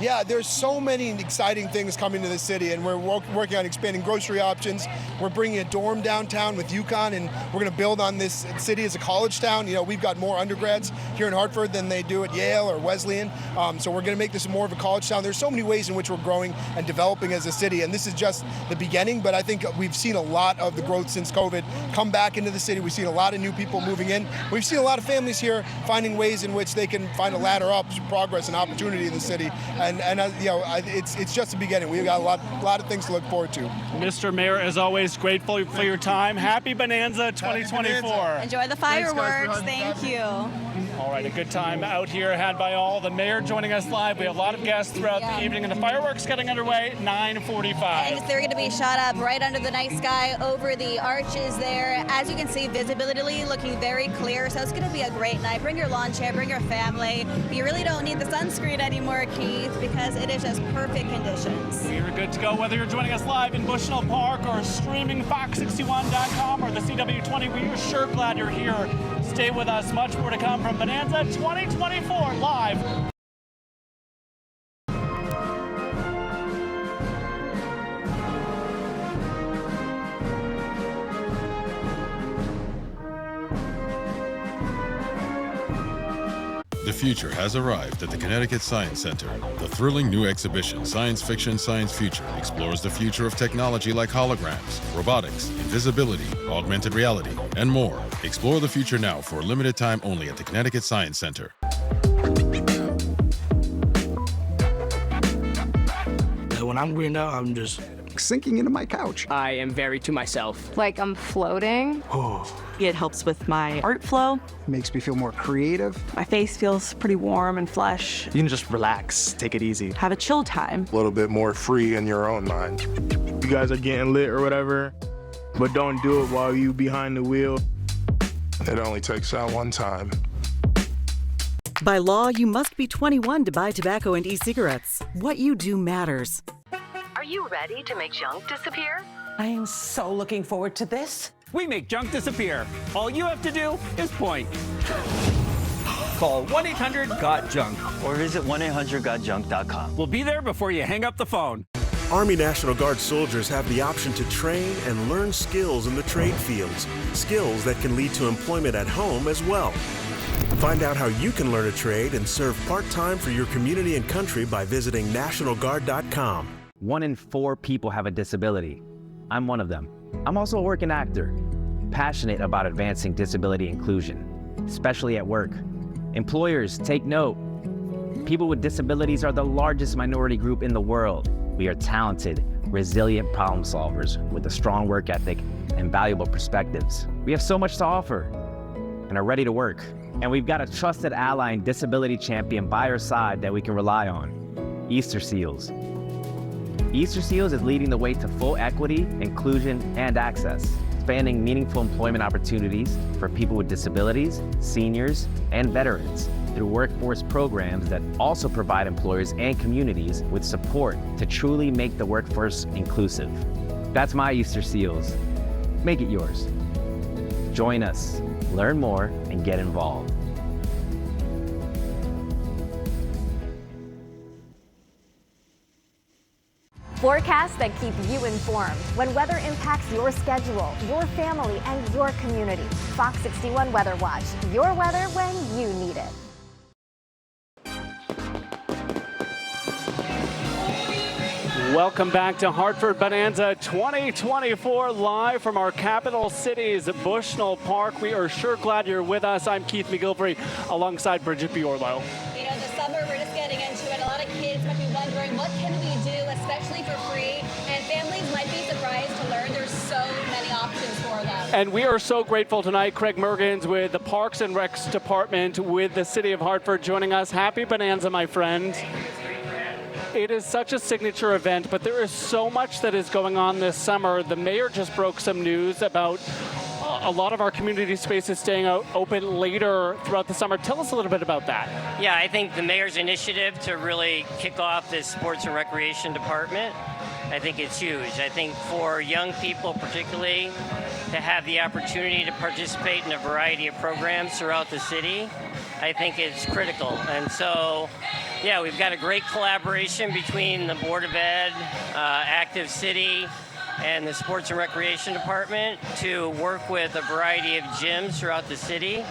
Yeah, there's so many exciting things coming to the city, and we're working on expanding grocery options. We're bringing a dorm downtown with UConn, and we're going to build on this city as a college town. You know, we've got more undergrads here in Hartford than they do at Yale or Wesleyan, so we're going to make this more of a college town. There's so many ways in which we're growing and developing as a city, and this is just the beginning, but I think we've seen a lot of the growth since COVID come back into the city. We've seen a lot of new people moving in. We've seen a lot of families here finding ways in which they can find a ladder up to progress and opportunity in the city, and you know, it's just the beginning. We've got a lot of things to look forward to. Mr. Mayor, as always, grateful for your time. Happy Bonanza 2024. Enjoy the fireworks. Thank you. All right, a good time out here had by all. The mayor joining us live. We have a lot of guests throughout the evening, and the fireworks getting underway 9:45. And they're going to be shot up right under the night sky over the arches there. As you can see, visibility looking very clear, so it's going to be a great night. Bring your lawn chair, bring your family. You really don't need the sunscreen anymore, Keith, because it is just perfect conditions. You're good to go, whether you're joining us live in Bushnell Park or streaming fox61.com or the CW20. We are sure glad you're here. Stay with us. Much more to come from Bonanza 2024 live. The future has arrived at the Connecticut Science Center. The thrilling new exhibition, Science Fiction, Science Future, explores the future of technology like holograms, robotics, invisibility, augmented reality, and more. Explore the future now for a limited time only at the Connecticut Science Center. When I'm greened out, I'm just sinking into my couch. I am very to myself. Like I'm floating. It helps with my art flow. It makes me feel more creative. My face feels pretty warm and flush. You can just relax, take it easy. Have a chill time. A little bit more free in your own mind. You guys are getting lit or whatever, but don't do it while you behind the wheel. It only takes that one time. By law, you must be 21 to buy tobacco and e-cigarettes. What you do matters. Are you ready to make junk disappear? I am so looking forward to this. We make junk disappear. All you have to do is point. Call 1-800-GOT-JUNK or visit 1-800-GOT-JUNK.com. We'll be there before you hang up the phone. Army National Guard soldiers have the option to train and learn skills in the trade fields, skills that can lead to employment at home as well. Find out how you can learn a trade and serve part-time for your community and country by visiting nationalguard.com. 1 in 4 people have a disability. I'm one of them. I'm also a working actor, passionate about advancing disability inclusion, especially at work. Employers, take note. People with disabilities are the largest minority group in the world. We are talented, resilient problem solvers with a strong work ethic and valuable perspectives. We have so much to offer and are ready to work. And we've got a trusted ally and disability champion by our side that we can rely on, Easter Seals. Easter Seals is leading the way to full equity, inclusion, and access, expanding meaningful employment opportunities for people with disabilities, seniors, and veterans through workforce programs that also provide employers and communities with support to truly make the workforce inclusive. That's my Easter Seals. Make it yours. Join us, learn more, and get involved. Forecasts that keep you informed when weather impacts your schedule, your family, and your community. Fox 61 Weather Watch, your weather when you need it. Welcome back to Hartford Bonanza 2024, live from our capital city's Bushnell Park. We are sure glad you're with us. I'm Keith McGilvery alongside Bridget Biorlo. You know, this summer we're just getting into it. A lot of kids might be wondering, what can we do, especially for free? And families might be surprised to learn there's so many options for them. And we are so grateful tonight. Craig Mergens with the Parks and Recs Department with the City of Hartford joining us. Happy Bonanza, my friend. It is such a signature event, but there is so much that is going on this summer. The mayor just broke some news about a lot of our community spaces staying open later throughout the summer. Tell us a little bit about that. Yeah, I think the mayor's initiative to really kick off this sports and recreation department, I think it's huge. I think for young people particularly to have the opportunity to participate in a variety of programs throughout the city, I think it's critical. And so Yeah, we've got a great collaboration between the Board of Ed, Active City, and the Sports and Recreation Department to work with a variety of gyms throughout the city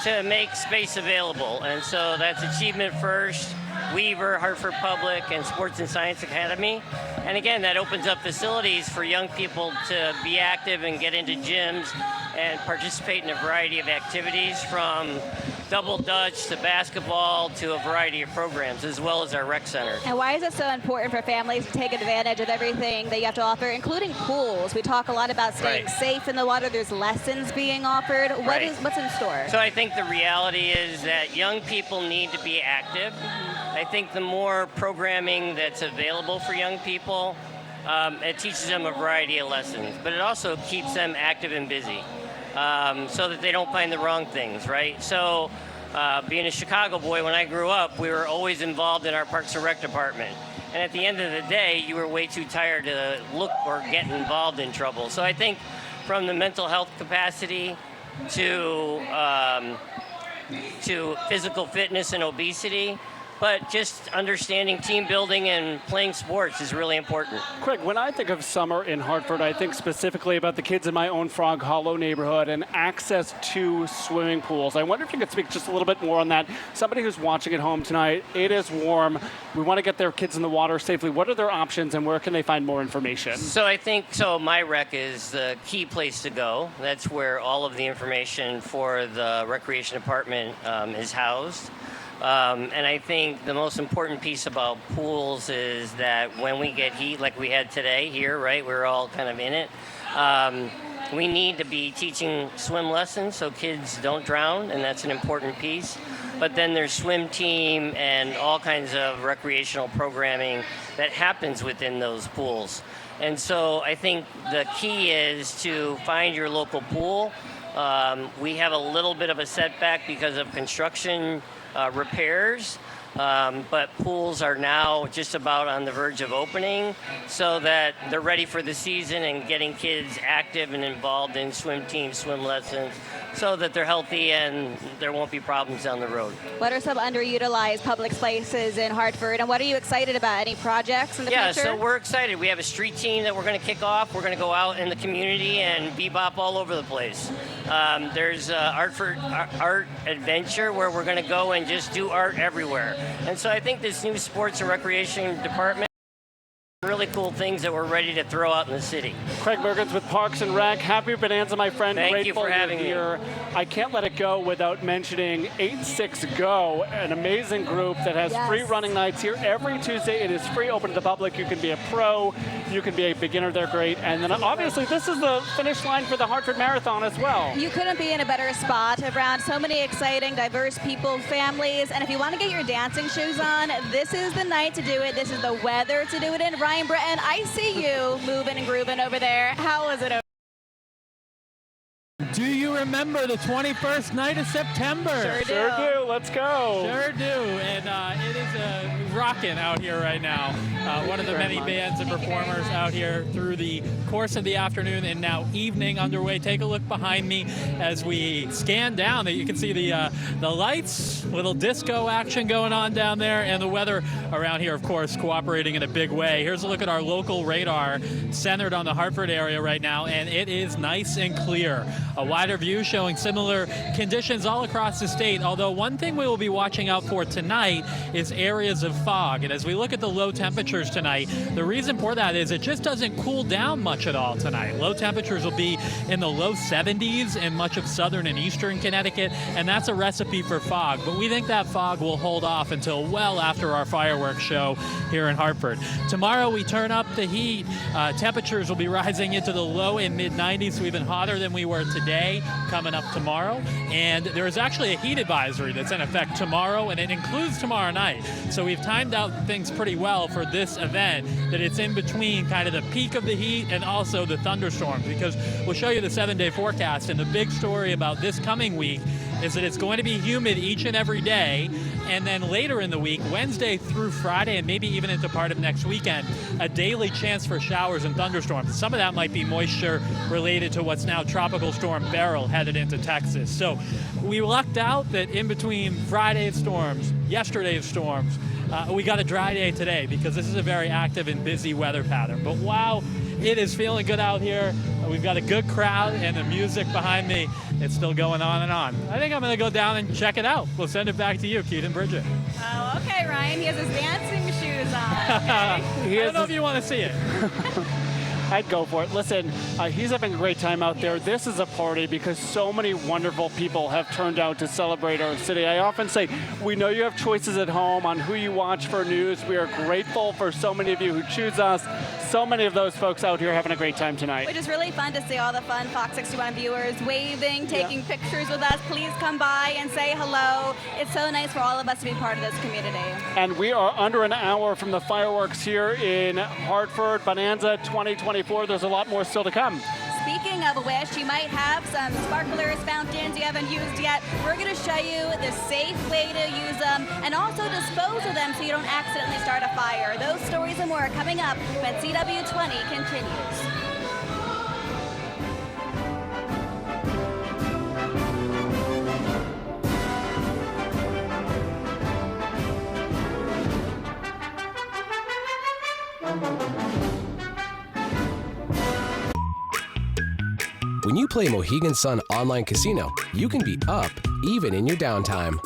to make space available. And so that's Achievement First, Weaver, Hartford Public, and Sports and Science Academy. And again, that opens up facilities for young people to be active and get into gyms and participate in a variety of activities, from double dutch to basketball to a variety of programs, as well as our rec center. And why is it so important for families to take advantage of everything that you have to offer, including pools? We talk a lot about staying safe in the water. There's lessons being offered. What's in store? So I think the reality is that young people need to be active. I think the more programming that's available for young people, it teaches them a variety of lessons, but it also keeps them active and busy. So that they don't find the wrong things, right? So being a Chicago boy, when I grew up, we were always involved in our Parks and Rec department. And at the end of the day, you were way too tired to look or get involved in trouble. So I think from the mental health capacity to physical fitness and obesity, but just understanding team building and playing sports is really important. Craig, when I think of summer in Hartford, I think specifically about the kids in my own Frog Hollow neighborhood and access to swimming pools. I wonder if you could speak just a little bit more on that. Somebody who's watching at home tonight, it is warm. We want to get their kids in the water safely. What are their options and where can they find more information? So I think, my rec is the key place to go. That's where all of the information for the recreation department is housed. And I think the most important piece about pools is that when we get heat, like we had today here, right, we're all kind of in it, we need to be teaching swim lessons so kids don't drown, and that's an important piece. But then there's swim team and all kinds of recreational programming that happens within those pools. And so I think the key is to find your local pool. We have a little bit of a setback because of construction repairs, but pools are now just about on the verge of opening so that they're ready for the season and getting kids active and involved in swim teams, swim lessons, so that they're healthy and there won't be problems down the road. What are some underutilized public spaces in Hartford, and what are you excited about? Any projects in the future? Yeah, so we're excited. We have a street team that we're going to kick off. We're going to go out in the community and bebop all over the place. There's Hartford Art Adventure, where we're going to go and just do art everywhere. And so I think this new sports and recreation department, really cool things that we're ready to throw out in the city. Craig Mergens with Parks and Rec. Happy Bonanza, my friend. Thank you for having me. I can't let it go without mentioning 86Go, an amazing group that has free running nights here every Tuesday. It is free, open to the public. You can be a pro, you can be a beginner. They're great. And then obviously this is the finish line for the Hartford Marathon as well. You couldn't be in a better spot around so many exciting, diverse people, families. And if you want to get your dancing shoes on, this is the night to do it. This is the weather to do it in. Ryan Bretton, I see you moving and grooving over there. How was it over? Do you remember the 21st night of September? Sure do. Let's go. Sure do. And it is rocking out here right now. One of the many bands and performers out here through the course of the afternoon and now evening underway. Take a look behind me as we scan down. You can see the lights, little disco action going on down there, and the weather around here, of course, cooperating in a big way. Here's a look at our local radar centered on the Hartford area right now, and it is nice and clear. A wider view showing similar conditions all across the state, although one thing we will be watching out for tonight is areas of fog. And as we look at the low temperatures tonight, the reason for that is it just doesn't cool down much at all tonight. Low temperatures will be in the low 70s in much of southern and eastern Connecticut, and that's a recipe for fog. But we think that fog will hold off until well after our fireworks show here in Hartford. Tomorrow we turn up the heat. Temperatures will be rising into the low and mid 90s, so even hotter than we were today coming up tomorrow. And there is actually a heat advisory that's in effect tomorrow, and it includes tomorrow night. So we've timed out things pretty well for this event, that it's in between kind of the peak of the heat and also the thunderstorms, because we'll show you the 7-day forecast, and the big story about this coming week is that it's going to be humid each and every day, and then later in the week, Wednesday through Friday, and maybe even into part of next weekend, a daily chance for showers and thunderstorms. Some of that might be moisture related to what's now Tropical Storm Beryl headed into Texas. So we lucked out that in between Friday's storms, yesterday's storms, we got a dry day today because this is a very active and busy weather pattern. But wow, it is feeling good out here. We've got a good crowd and the music behind me. It's still going on and on. I think I'm going to go down and check it out. We'll send it back to you, Keith and Bridget. Oh, okay, Ryan. He has his dancing shoes on. Okay? I don't know if you want to see it. I'd go for it. Listen, he's having a great time out there. This is a party because so many wonderful people have turned out to celebrate our city. I often say, we know you have choices at home on who you watch for news. We are grateful for so many of you who choose us. So many of those folks out here having a great time tonight. Which is really fun to see all the fun Fox 61 viewers waving, taking pictures with us. Please come by and say hello. It's so nice for all of us to be part of this community. And we are under an hour from the fireworks here in Hartford Bonanza 2024. There's a lot more still to come. Speaking of which, you might have some sparklers, fountains you haven't used yet. We're going to show you the safe way to use them and also dispose of them so you don't accidentally start a fire. Those stories and more are coming up when CW20 continues. When you play Mohegan Sun Online Casino, you can be up even in your downtime.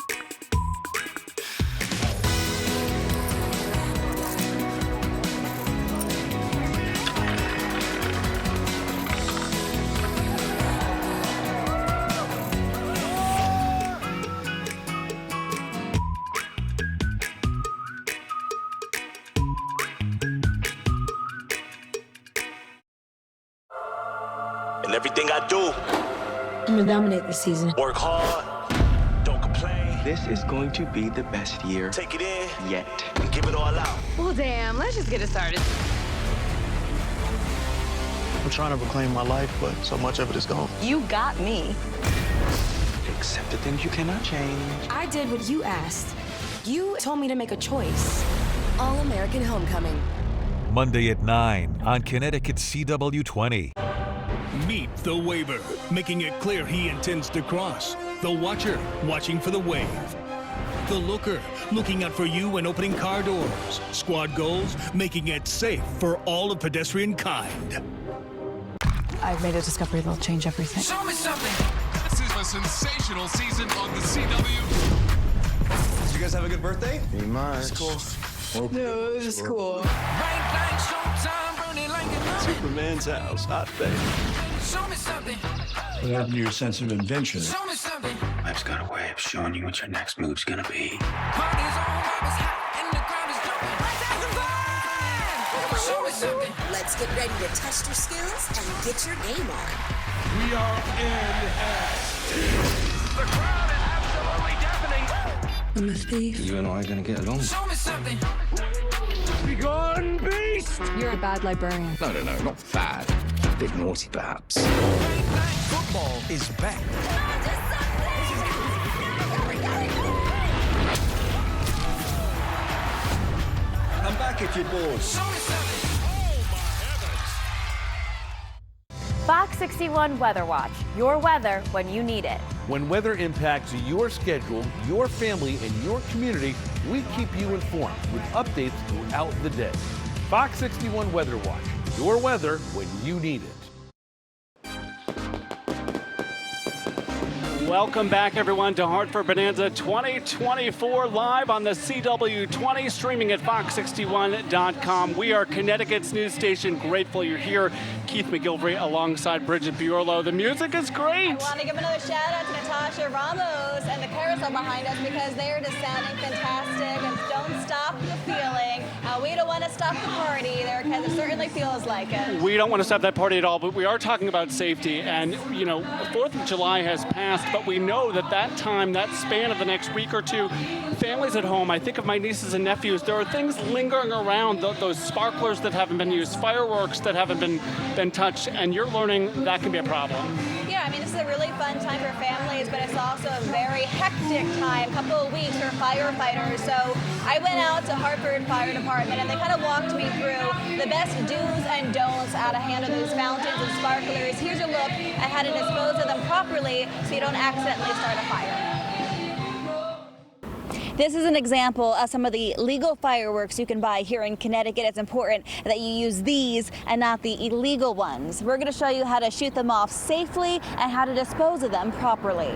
And everything I do, I'm gonna dominate this season. Work hard, don't complain. This is going to be the best year. Take it in, yet. And give it all out. Well, damn, let's just get it started. I'm trying to reclaim my life, but so much of it is gone. You got me. Accept the things you cannot change. I did what you asked. You told me to make a choice. All-American Homecoming. Monday at 9 on Connecticut's CW20. Meet the waver, making it clear he intends to cross. The watcher, watching for the wave. The looker, looking out for you and opening car doors. Squad goals, making it safe for all of pedestrian kind. I've made a discovery that'll change everything. Show me something. This is a sensational season on the CW. Did you guys have a good birthday? Pretty much. It's cool. No, this is cool. Superman's house, hot thing. Show me something. What happened to your sense of invention? Show me something. Life's got a way of showing you what your next move's gonna be. Party's on, it's hot, and the crowd is jumping. Let's have some fun. Show me something. Let's get ready to test your skills and get your game on. We are in The crowd is absolutely deafening. I'm a thief. You and I are gonna get along. Show me something. Be gone, beast! You're a bad librarian. No, not bad. Bit naughty, perhaps. Football is back. I'm back if you're bored. Show me something. Fox 61 Weather Watch. Your weather when you need it. When weather impacts your schedule, your family, and your community, we keep you informed with updates throughout the day. Fox 61 Weather Watch. Your weather when you need it. Welcome back, everyone, to Hartford Bonanza 2024, live on the CW20, streaming at fox61.com. We are Connecticut's news station. Grateful you're here. Keith McGilvery alongside Bridget Buerlo. The music is great. I want to give another shout out to Natasha Ramos and the carousel behind us because they're just sounding fantastic and don't stop the feeling. We don't want to stop the party there because it certainly feels like it. We don't want to stop that party at all, but we are talking about safety. And, you know, 4th of July has passed, but we know that time, that span of the next week or two, families at home, I think of my nieces and nephews, there are things lingering around, those sparklers that haven't been used, fireworks that haven't been touched, and you're learning that can be a problem. Yeah, I mean, this is a really fun time for families, but it's also a very hectic time, couple of weeks for firefighters. So I went out to Hartford Fire Department, and they kind of walked me through the best do's and don'ts out of hand of those fountains and sparklers. Here's a look at how to dispose of them properly so you don't accidentally start a fire. This is an example of some of the legal fireworks you can buy here in Connecticut. It's important that you use these and not the illegal ones. We're going to show you how to shoot them off safely and how to dispose of them properly.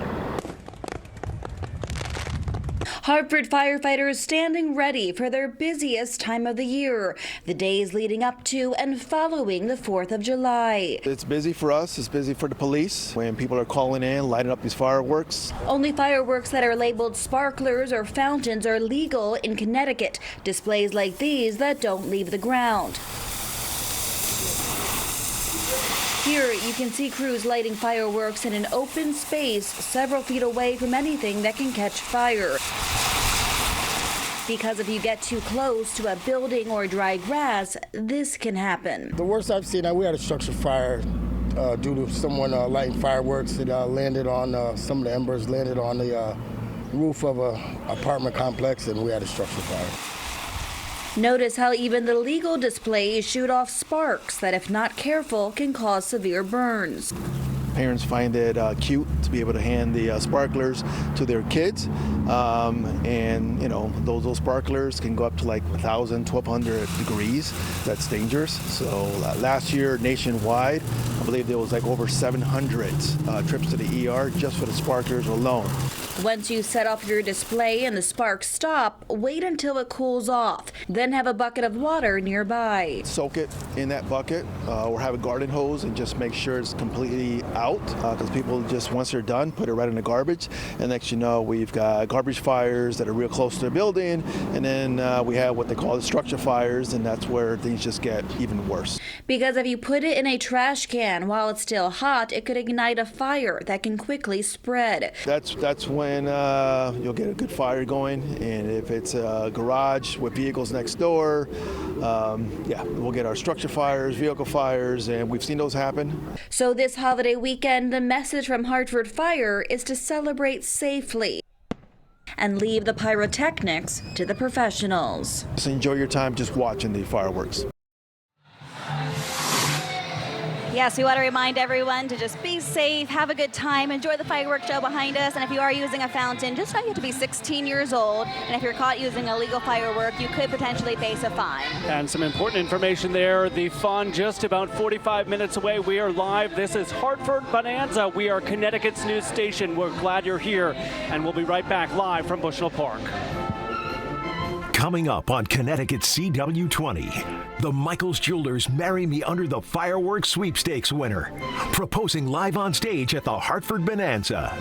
Hartford firefighters standing ready for their busiest time of the year, the days leading up to and following the 4th of July. It's busy for us, it's busy for the police when people are calling in, lighting up these fireworks. Only fireworks that are labeled sparklers or fountains are legal in Connecticut. Displays like these that don't leave the ground. Here you can see crews lighting fireworks in an open space several feet away from anything that can catch fire. Because if you get too close to a building or dry grass, this can happen. The worst I've seen, we had a structure fire due to someone lighting fireworks. It landed on, some of the embers landed on the roof of an apartment complex, and we had a structure fire. Notice how even the legal displays shoot off sparks that, if not careful, can cause severe burns. Parents find it cute to be able to hand the sparklers to their kids, and you know those sparklers can go up to like 1,000, 1,200 degrees. That's dangerous. So last year nationwide, I believe there was like over 700 trips to the ER just for the sparklers alone. Once you set off your display and the sparks stop, wait until it cools off. Then have a bucket of water nearby. Soak it in that bucket or have a garden hose and just make sure it's completely out, because people just, once they're done, put it right in the garbage. And next you know, we've got garbage fires that are real close to the building, and then we have what they call the structure fires, and that's where things just get even worse. Because if you put it in a trash can while it's still hot, it could ignite a fire that can quickly spread. That's when you'll get a good fire going, and if it's a garage with vehicles next door, we'll get our structure fires, vehicle fires, and we've seen those happen. So this holiday weekend, the message from Hartford Fire is to celebrate safely and leave the pyrotechnics to the professionals. So enjoy your time just watching the fireworks. Yes, we want to remind everyone to just be safe, have a good time, enjoy the fireworks show behind us, and if you are using a fountain, just know you have to be 16 years old, and if you're caught using a illegal firework, you could potentially face a fine. And some important information there. The fun just about 45 minutes away. We are live. This is Hartford Bonanza. We are Connecticut's news station. We're glad you're here, and we'll be right back live from Bushnell Park. Coming up on Connecticut CW20, the Michaels Jewelers Marry Me Under the Fireworks Sweepstakes winner, proposing live on stage at the Hartford Bonanza.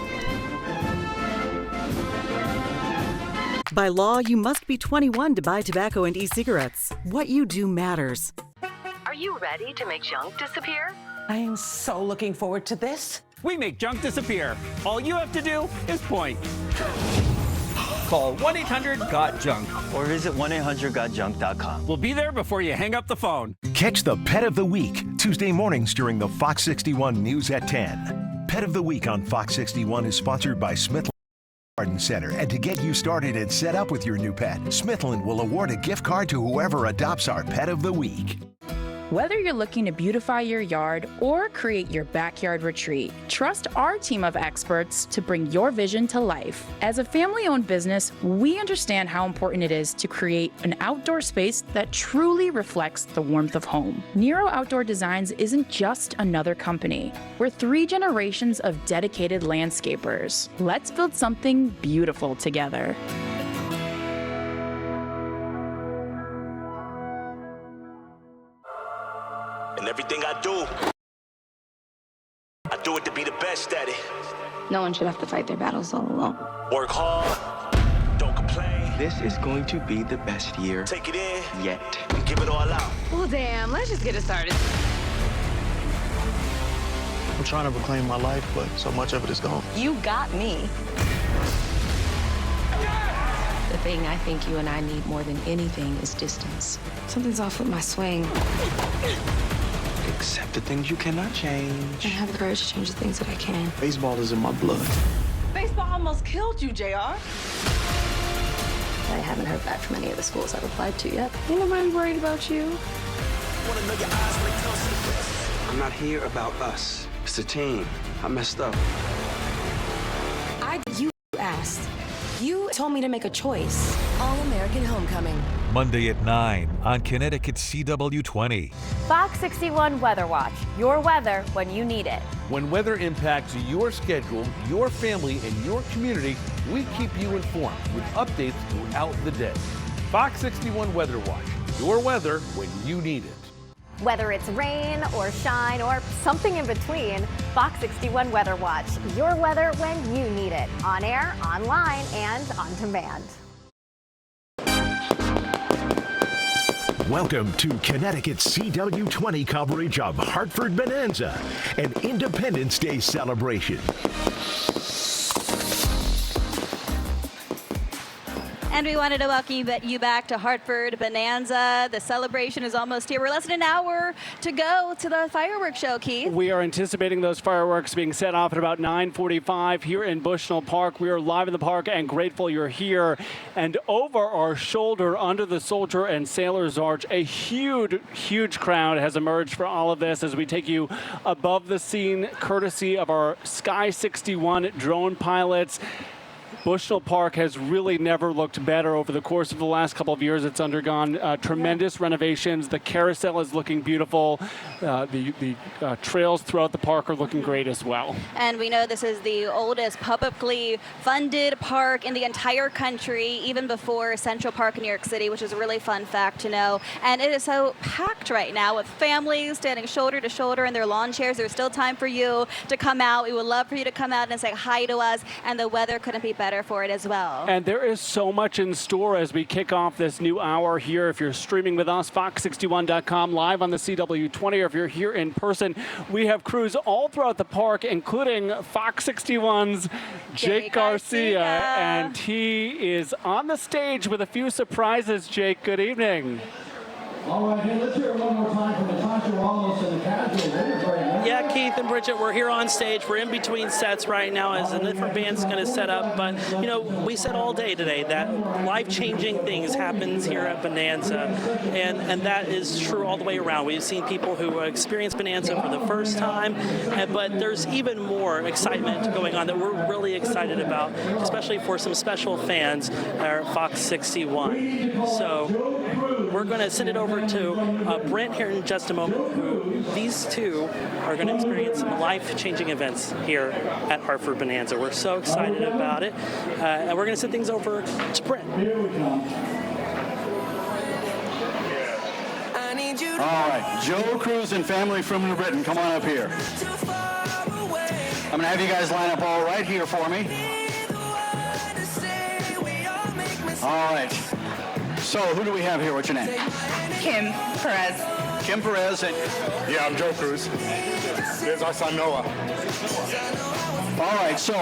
By law, you must be 21 to buy tobacco and e-cigarettes. What you do matters. Are you ready to make junk disappear? I am so looking forward to this. We make junk disappear. All you have to do is point. Call 1-800-GOT-JUNK or visit 1-800-GOT-JUNK.com. We'll be there before you hang up the phone. Catch the Pet of the Week Tuesday mornings during the Fox 61 News at 10. Pet of the Week on Fox 61 is sponsored by Smithland Garden Center. And to get you started and set up with your new pet, Smithland will award a gift card to whoever adopts our Pet of the Week. Whether you're looking to beautify your yard or create your backyard retreat, trust our team of experts to bring your vision to life. As a family-owned business, we understand how important it is to create an outdoor space that truly reflects the warmth of home. Nero Outdoor Designs isn't just another company. We're 3 generations of dedicated landscapers. Let's build something beautiful together. And everything I do it to be the best at it. No one should have to fight their battles all alone. Work hard, don't complain. This is going to be the best year Take it in, yet. and give it all out. Well, damn, let's just get it started. I'm trying to reclaim my life, but so much of it is gone. You got me. The thing I think you and I need more than anything is distance. Something's off with my swing. Accept the things you cannot change. I have the courage to change the things that I can. Baseball is in my blood. Baseball almost killed you, JR. I haven't heard back from any of the schools I've applied to yet. Ain't nobody worried about you. I'm not here about us. It's a team. I messed up. You asked. You told me to make a choice. All-American Homecoming. Monday at 9 on Connecticut CW20. Fox 61 Weather Watch. Your weather when you need it. When weather impacts your schedule, your family, and your community, we keep you informed with updates throughout the day. Fox 61 Weather Watch. Your weather when you need it. Whether it's rain or shine or something in between, Fox 61 Weather Watch. Your weather when you need it. On air, online, and on demand. Welcome to Connecticut's CW20 coverage of Hartford Bonanza, an Independence Day celebration. And we wanted to welcome you back to Hartford Bonanza. The celebration is almost here. We're less than an hour to go to the fireworks show, Keith. We are anticipating those fireworks being set off at about 9:45 here in Bushnell Park. We are live in the park and grateful you're here. And over our shoulder, under the Soldier and Sailor's Arch, a huge crowd has emerged for all of this as we take you above the scene, courtesy of our Sky 61 drone pilots. Bushnell Park has really never looked better over the course of the last couple of years. It's undergone tremendous renovations. The carousel is looking beautiful. The trails throughout the park are looking great as well. And we know this is the oldest publicly funded park in the entire country, even before Central Park in New York City, which is a really fun fact to know. And it is so packed right now with families standing shoulder to shoulder in their lawn chairs. There's still time for you to come out. We would love for you to come out and say hi to us. And the weather couldn't be better for it as well. And there is so much in store as we kick off this new hour here. If you're streaming with us, fox61.com, live on the CW20, or if you're here in person, we have crews all throughout the park, including Fox 61's Jake Garcia. And he is on the stage with a few surprises. Jake, good evening. All right, hey, let's hear it one more time from Natasha Ramos and the casual. Yeah, Keith and Bridget, we're here on stage. We're in between sets right now as a different band's going to set up. But, you know, we said all day today that life-changing things happens here at Bonanza. And that is true all the way around. We've seen people who experience Bonanza for the first time. But there's even more excitement going on that we're really excited about, especially for some special fans at Fox 61. So we're going to send it over to Brent here in just a moment, who these two are going to experience some life-changing events here at Hartford Bonanza. We're so excited about it, and we're going to send things over to Brent. All right, Joe Cruz and family from New Britain, come on up here. I'm going to have you guys line up all right here for me. All right. So, who do we have here? What's your name? Kim Perez. Kim Perez. And yeah, I'm Joe Cruz. There's our son Noah. All right, so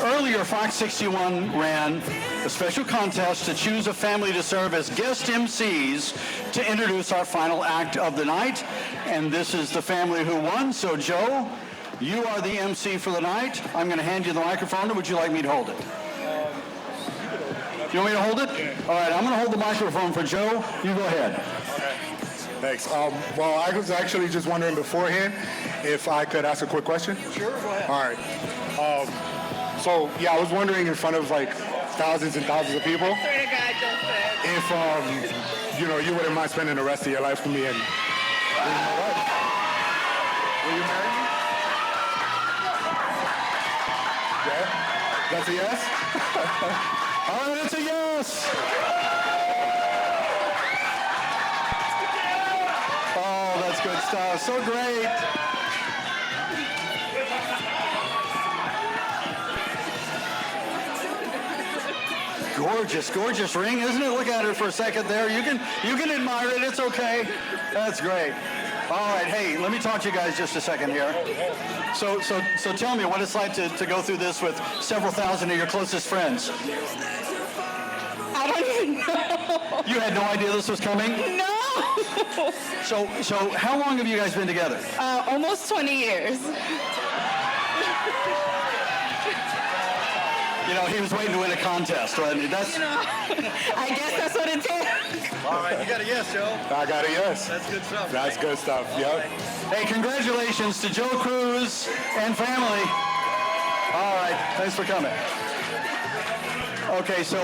earlier Fox 61 ran a special contest to choose a family to serve as guest MCs to introduce our final act of the night. And this is the family who won. So, Joe, you are the MC for the night. I'm going to hand you the microphone, or would you like me to hold it? You want me to hold it? Yeah. All right, I'm going to hold the microphone for Joe. You go ahead. Okay. Thanks. Well, I was actually just wondering beforehand if I could ask a quick question. Sure, go ahead. All right. So, yeah, I was wondering in front of, like, thousands and thousands of people if, you know, you wouldn't mind spending the rest of your life with me and what? Will you marry me? Yeah? That's a yes? All right, it's a yes. Oh, that's good stuff. So great. Gorgeous, gorgeous ring, isn't it? Look at it for a second there. You can admire it. It's okay. That's great. All right, hey, let me talk to you guys just a second here. So tell me what it's like to go through this with several thousand of your closest friends. I don't even know. You had no idea this was coming? No. So how long have you guys been together? Almost 20 years. You know, he was waiting to win a contest, wasn't he? I guess that's what it takes. All right, you got a yes, Joe. I got a yes. That's good stuff. That's good stuff, yep. Hey, congratulations to Joe Cruz and family. All right, thanks for coming. Okay, so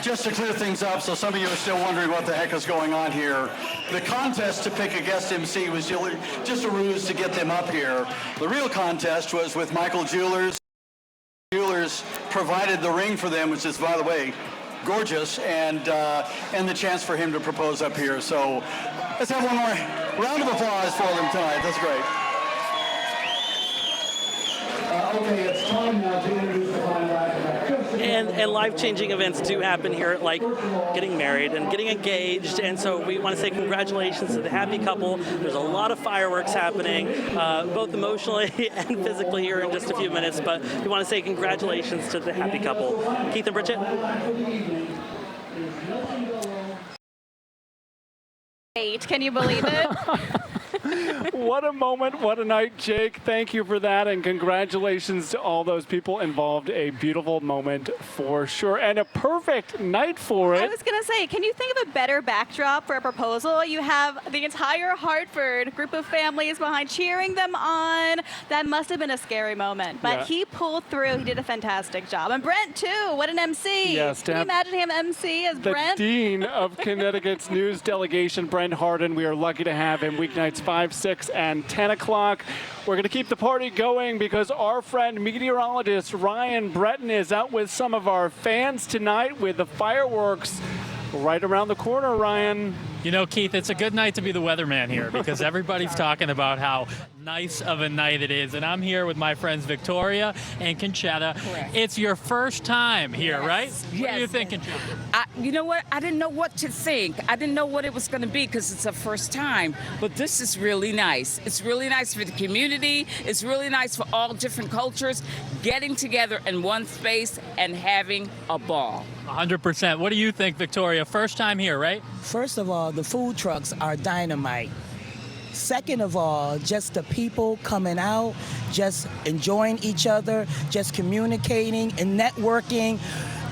just to clear things up, so some of you are still wondering what the heck is going on here, the contest to pick a guest MC was just a ruse to get them up here. The real contest was with Michael Jewelers. Jewelers provided the ring for them, which is, by the way, gorgeous, and the chance for him to propose up here. So let's have one more round of applause for them tonight. That's great. Okay, it's time now to introduce the final act. And life-changing events do happen here, like getting married and getting engaged. And so we want to say congratulations to the happy couple. There's a lot of fireworks happening, both emotionally and physically here in just a few minutes. But we want to say congratulations to the happy couple. Keith and Bridget. Can you believe it? What a moment, what a night, Jake. Thank you for that, and congratulations to all those people involved. A beautiful moment for sure, and a perfect night for it. I was going to say, can you think of a better backdrop for a proposal? You have the entire Hartford group of families behind cheering them on. That must have been a scary moment, but he pulled through. He did a fantastic job. And Brent, too. What an MC. Yes, can you imagine him MC as Brent? The Dean of Connecticut's news delegation, Brent Harden. We are lucky to have him weeknights 5, 6, and 10 o'clock. We're going to keep the party going because our friend meteorologist Ryan Breton is out with some of our fans tonight with the fireworks right around the corner, Ryan. You know, Keith, it's a good night to be the weatherman here because everybody's talking about how nice of a night it is. And I'm here with my friends Victoria and Conchetta. Correct. It's your first time here, right? Yes. What do you think, Conchetta? You know what? I didn't know what to think. I didn't know what it was going to be because it's a first time. But this is really nice. It's really nice for the community. It's really nice for all different cultures getting together in one space and having a ball. 100%. What do you think, Victoria? First time here, right? First of all, the food trucks are dynamite. Second of all, just the people coming out, just enjoying each other, just communicating and networking.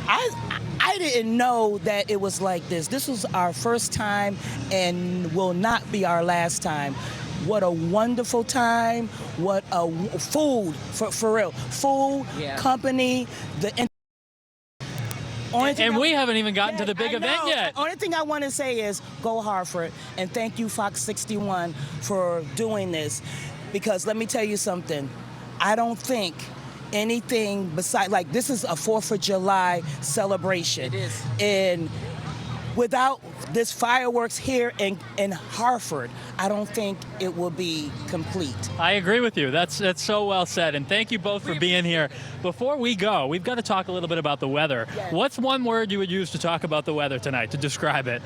I didn't know that it was like this. This was our first time and will not be our last time. What a wonderful time. What a food, for real. Food, company, And we haven't even gotten to the big event yet. The only thing I want to say is go Hartford, and thank you, Fox 61, for doing this. Because let me tell you something. I don't think anything besides, like, this is a 4th of July celebration. It is. And without this fireworks here in Hartford, I don't think it will be complete. I agree with you. That's so well said. And thank you both for being here. Before we go, we've got to talk a little bit about the weather. Yes. What's one word you would use to talk about the weather tonight, to describe it?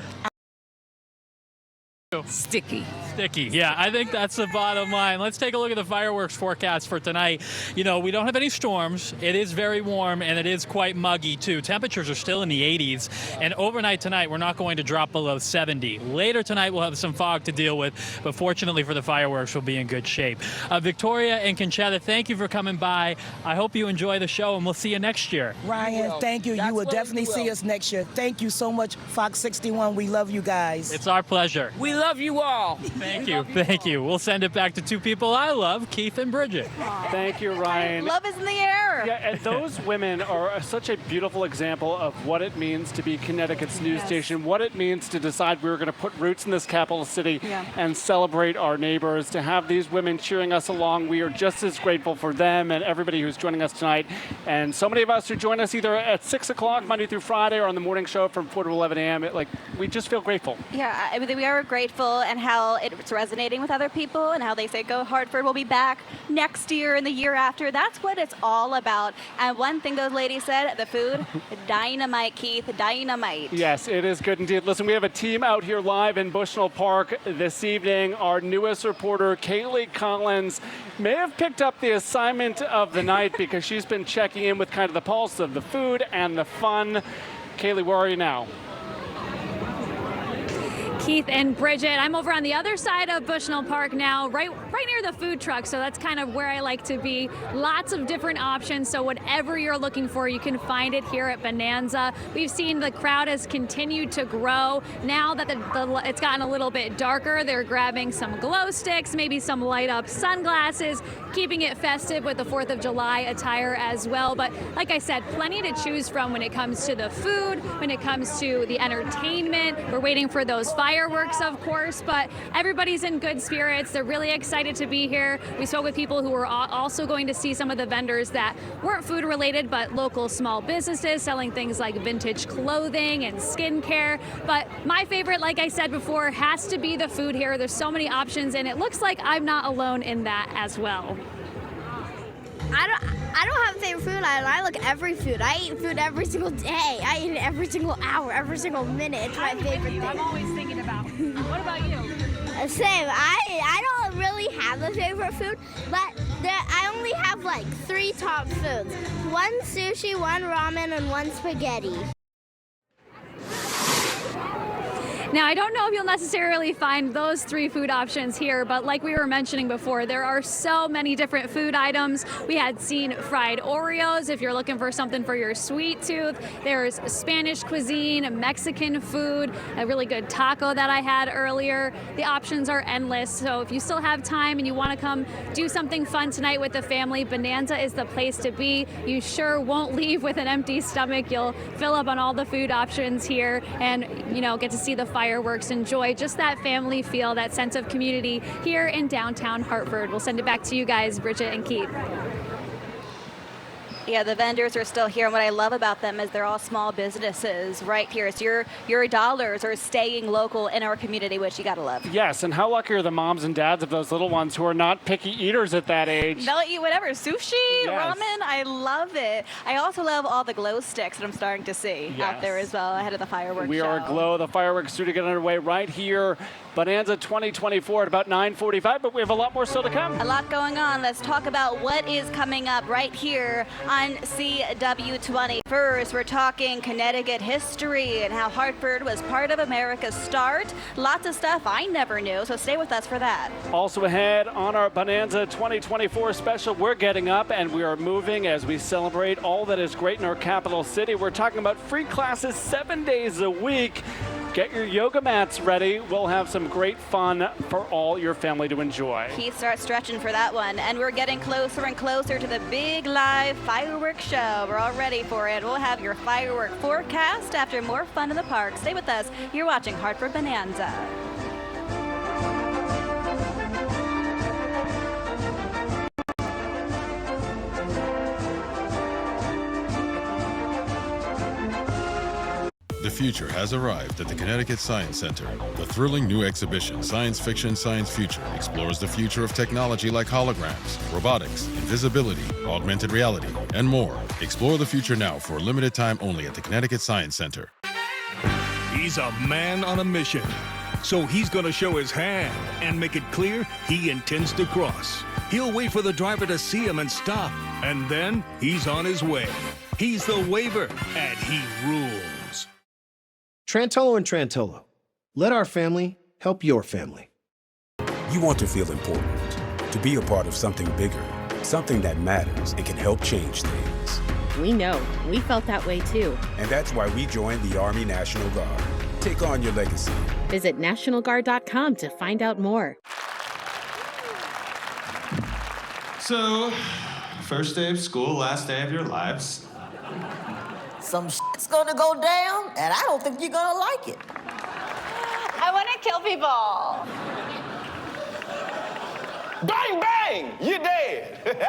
Sticky. Sticky. Yeah, I think that's the bottom line. Let's take a look at the fireworks forecast for tonight. You know, we don't have any storms. It is very warm, and it is quite muggy, too. Temperatures are still in the 80s, and overnight tonight, we're not going to drop below 70. Later tonight, we'll have some fog to deal with, but fortunately for the fireworks, we'll be in good shape. Victoria and Conchetta, thank you for coming by. I hope you enjoy the show, and we'll see you next year. Ryan, thank you. You will definitely see us next year. Thank you so much, Fox 61. We love you guys. It's our pleasure. We love you all. Thank you. Thank you. We'll send it back to two people I love, Keith and Bridget. Thank you, Ryan. Love is in the air. Yeah, and those women are such a beautiful example of what it means to be Connecticut's news station, what it means to decide we were going to put roots in this capital city and celebrate our neighbors. To have these women cheering us along, we are just as grateful for them and everybody who's joining us tonight. And so many of us who join us either at 6 o'clock Monday through Friday or on the morning show from 4 to 11 a.m. We just feel grateful. Yeah, I mean, we are grateful, and how it's resonating with other people, and how they say, go Hartford, we'll be back next year and the year after. That's what it's all about. And one thing those ladies said, the food, dynamite, Keith, dynamite. Yes, it is good indeed. Listen, we have a team out here live in Bushnell Park this evening. Our newest reporter, Kaylee Collins, may have picked up the assignment of the night because she's been checking in with kind of the pulse of the food and the fun. Kaylee, where are you now? Keith and Bridget. I'm over on the other side of Bushnell Park now, right near the food truck, so that's kind of where I like to be. Lots of different options, so whatever you're looking for, you can find it here at Bonanza. We've seen the crowd has continued to grow. Now that it's gotten a little bit darker, they're grabbing some glow sticks, maybe some light up sunglasses, keeping it festive with the 4th of July attire as well. But like I said, plenty to choose from when it comes to the food, when it comes to the entertainment. We're waiting for those fireworks, of course, but everybody's in good spirits. They're really excited to be here. We spoke with people who were also going to see some of the vendors that weren't food related, but local small businesses selling things like vintage clothing and skincare. But my favorite, like I said before, has to be the food here. There's so many options, and it looks like I'm not alone in that as well. I don't have a favorite food item. I look at every food. I eat food every single day. I eat it every single hour, every single minute. It's my favorite thing. I'm always thinking about. What about you? Same. I don't really have a favorite food, but I only have like 3 top foods. 1 sushi, 1 ramen, and 1 spaghetti. Now, I don't know if you'll necessarily find those 3 food options here, but like we were mentioning before, there are so many different food items. We had seen fried Oreos if you're looking for something for your sweet tooth. There's Spanish cuisine, Mexican food, a really good taco that I had earlier. The options are endless, so if you still have time and you want to come do something fun tonight with the family, Bonanza is the place to be. You sure won't leave with an empty stomach. You'll fill up on all the food options here and, get to see the fireworks, enjoy just that family feel, that sense of community here in downtown Hartford. We'll send it back to you guys, Bridget and Keith. Yeah, the vendors are still here, and what I love about them is they're all small businesses right here. So your dollars are staying local in our community, which you gotta love. Yes, and how lucky are the moms and dads of those little ones who are not picky eaters at that age? They'll eat whatever, sushi, yes. ramen, I love it. I also love all the glow sticks that I'm starting to see out there as well ahead of the fireworks We show. are aglow. The fireworks due to get underway right here. Bonanza 2024 at about 9:45, but we have a lot more still to come. A lot going on. Let's talk about what is coming up right here on CW20. First, we're talking Connecticut history and how Hartford was part of America's start. Lots of stuff I never knew, so stay with us for that. Also ahead on our Bonanza 2024 special, we're getting up and we are moving as we celebrate all that is great in our capital city. We're talking about free classes 7 days a week. Get your yoga mats ready. We'll have some great fun for all your family to enjoy. Keith, start stretching for that one. And we're getting closer and closer to the big live fireworks show. We're all ready for it. We'll have your firework forecast after more fun in the park. Stay with us. You're watching Hartford Bonanza. The future has arrived at the Connecticut Science Center. The thrilling new exhibition, Science Fiction, Science Future, explores the future of technology like holograms, robotics, invisibility, augmented reality, and more. Explore the future now for a limited time only at the Connecticut Science Center. He's a man on a mission, so he's going to show his hand and make it clear he intends to cross. He'll wait for the driver to see him and stop, and then he's on his way. He's the waiver, and he rules. Trantolo and Trantolo. Let our family help your family. You want to feel important, to be a part of something bigger, something that matters and can help change things. We know. We felt that way too. And that's why we joined the Army National Guard. Take on your legacy. Visit nationalguard.com to find out more. So, first day of school, last day of your lives. Some shit's gonna go down, and I don't think you're gonna like it. I want to kill people. Bang, bang! You're dead.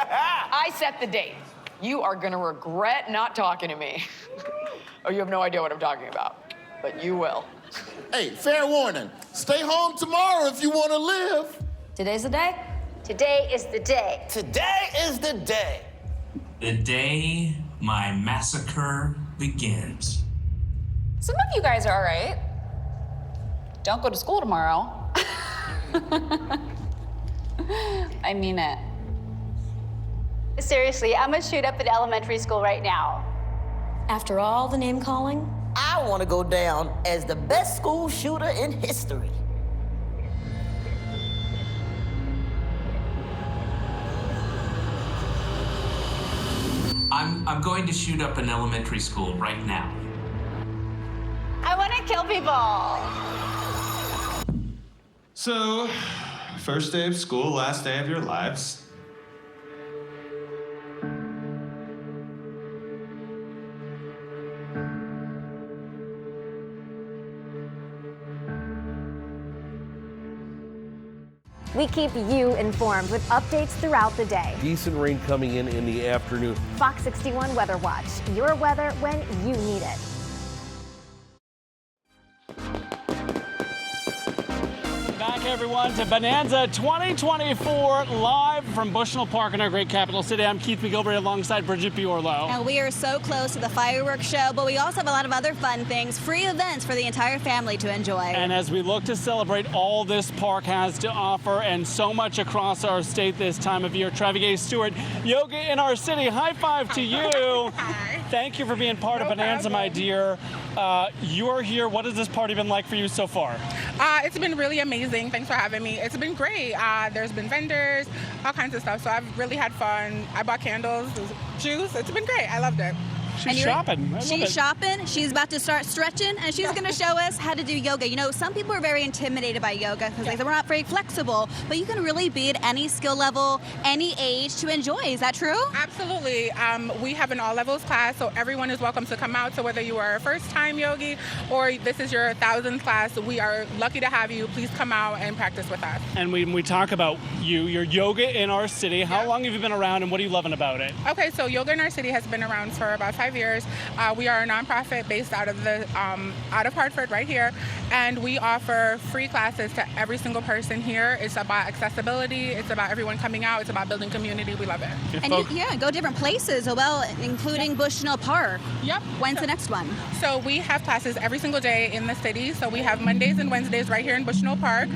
I set the date. You are gonna regret not talking to me. Oh, you have no idea what I'm talking about, but you will. Hey, fair warning. Stay home tomorrow if you want to live. Today's the day? Today is the day. Today is the day. The day my massacre begins. Some of you guys are all right. Don't go to school tomorrow. I mean it. Seriously, I'm gonna shoot up at elementary school right now. After all the name calling, I want to go down as the best school shooter in history. I'm going to shoot up an elementary school right now. I want to kill people. So, first day of school, last day of your lives. We keep you informed with updates throughout the day. Decent rain coming in the afternoon. Fox 61 Weather Watch, your weather when you need it. Back, everyone, to Bonanza 2024, live from Bushnell Park in our great capital city. I'm Keith McGilvery alongside Bridget Biorlo. And we are so close to the fireworks show, but we also have a lot of other fun things, free events for the entire family to enjoy. And as we look to celebrate all this park has to offer and so much across our state this time of year, Trevier Stewart, yoga in our city. High five to you. Thank you for being part of Bonanza, my dear. You're here. What has this party been like for you so far? It's been really amazing. Thanks for having me. It's been great. There's been vendors, all kinds of stuff. So I've really had fun. I bought candles, juice. It's been great. I loved it. She's shopping. She's shopping. She's about to start stretching, and she's going to show us how to do yoga. You know, some people are very intimidated by yoga because they say we're not very flexible, but you can really be at any skill level, any age to enjoy. Is that true? Absolutely. We have an all levels class, so everyone is welcome to come out. So whether you are a first-time yogi or this is your 1000th class, we are lucky to have you. Please come out and practice with us. And when we talk about your yoga in our city, how long have you been around and what are you loving about it? Okay, so Yoga in Our City has been around for about 5 years. We are a nonprofit based out of Hartford right here, and we offer free classes to every single person here. It's about accessibility. It's about everyone coming out. It's about building community. We love it. And you go different places as well, including Bushnell Park. Yep. When's the next one? So we have classes every single day in the city. So we have Mondays and Wednesdays right here in Bushnell Park,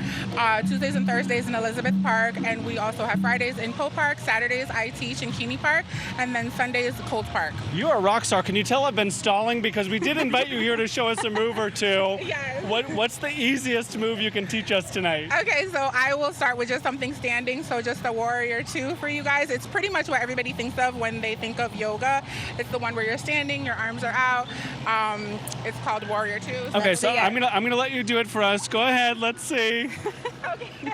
Tuesdays and Thursdays in Elizabeth Park, and we also have Fridays in Poe Park, Saturdays I teach in Keeney Park, and then Sundays Cold Park. You are a rock star. Can you tell I've been stalling because we did invite you here to show us a move or two. Yes. What's the easiest move you can teach us tonight? Okay, so I will start with just something standing. So just a warrior 2 for you guys. It's pretty much what everybody thinks of when they think of yoga. It's the one where you're standing, your arms are out. It's called warrior 2. Okay, so I'm gonna let you do it for us. Go ahead. Let's see. Okay.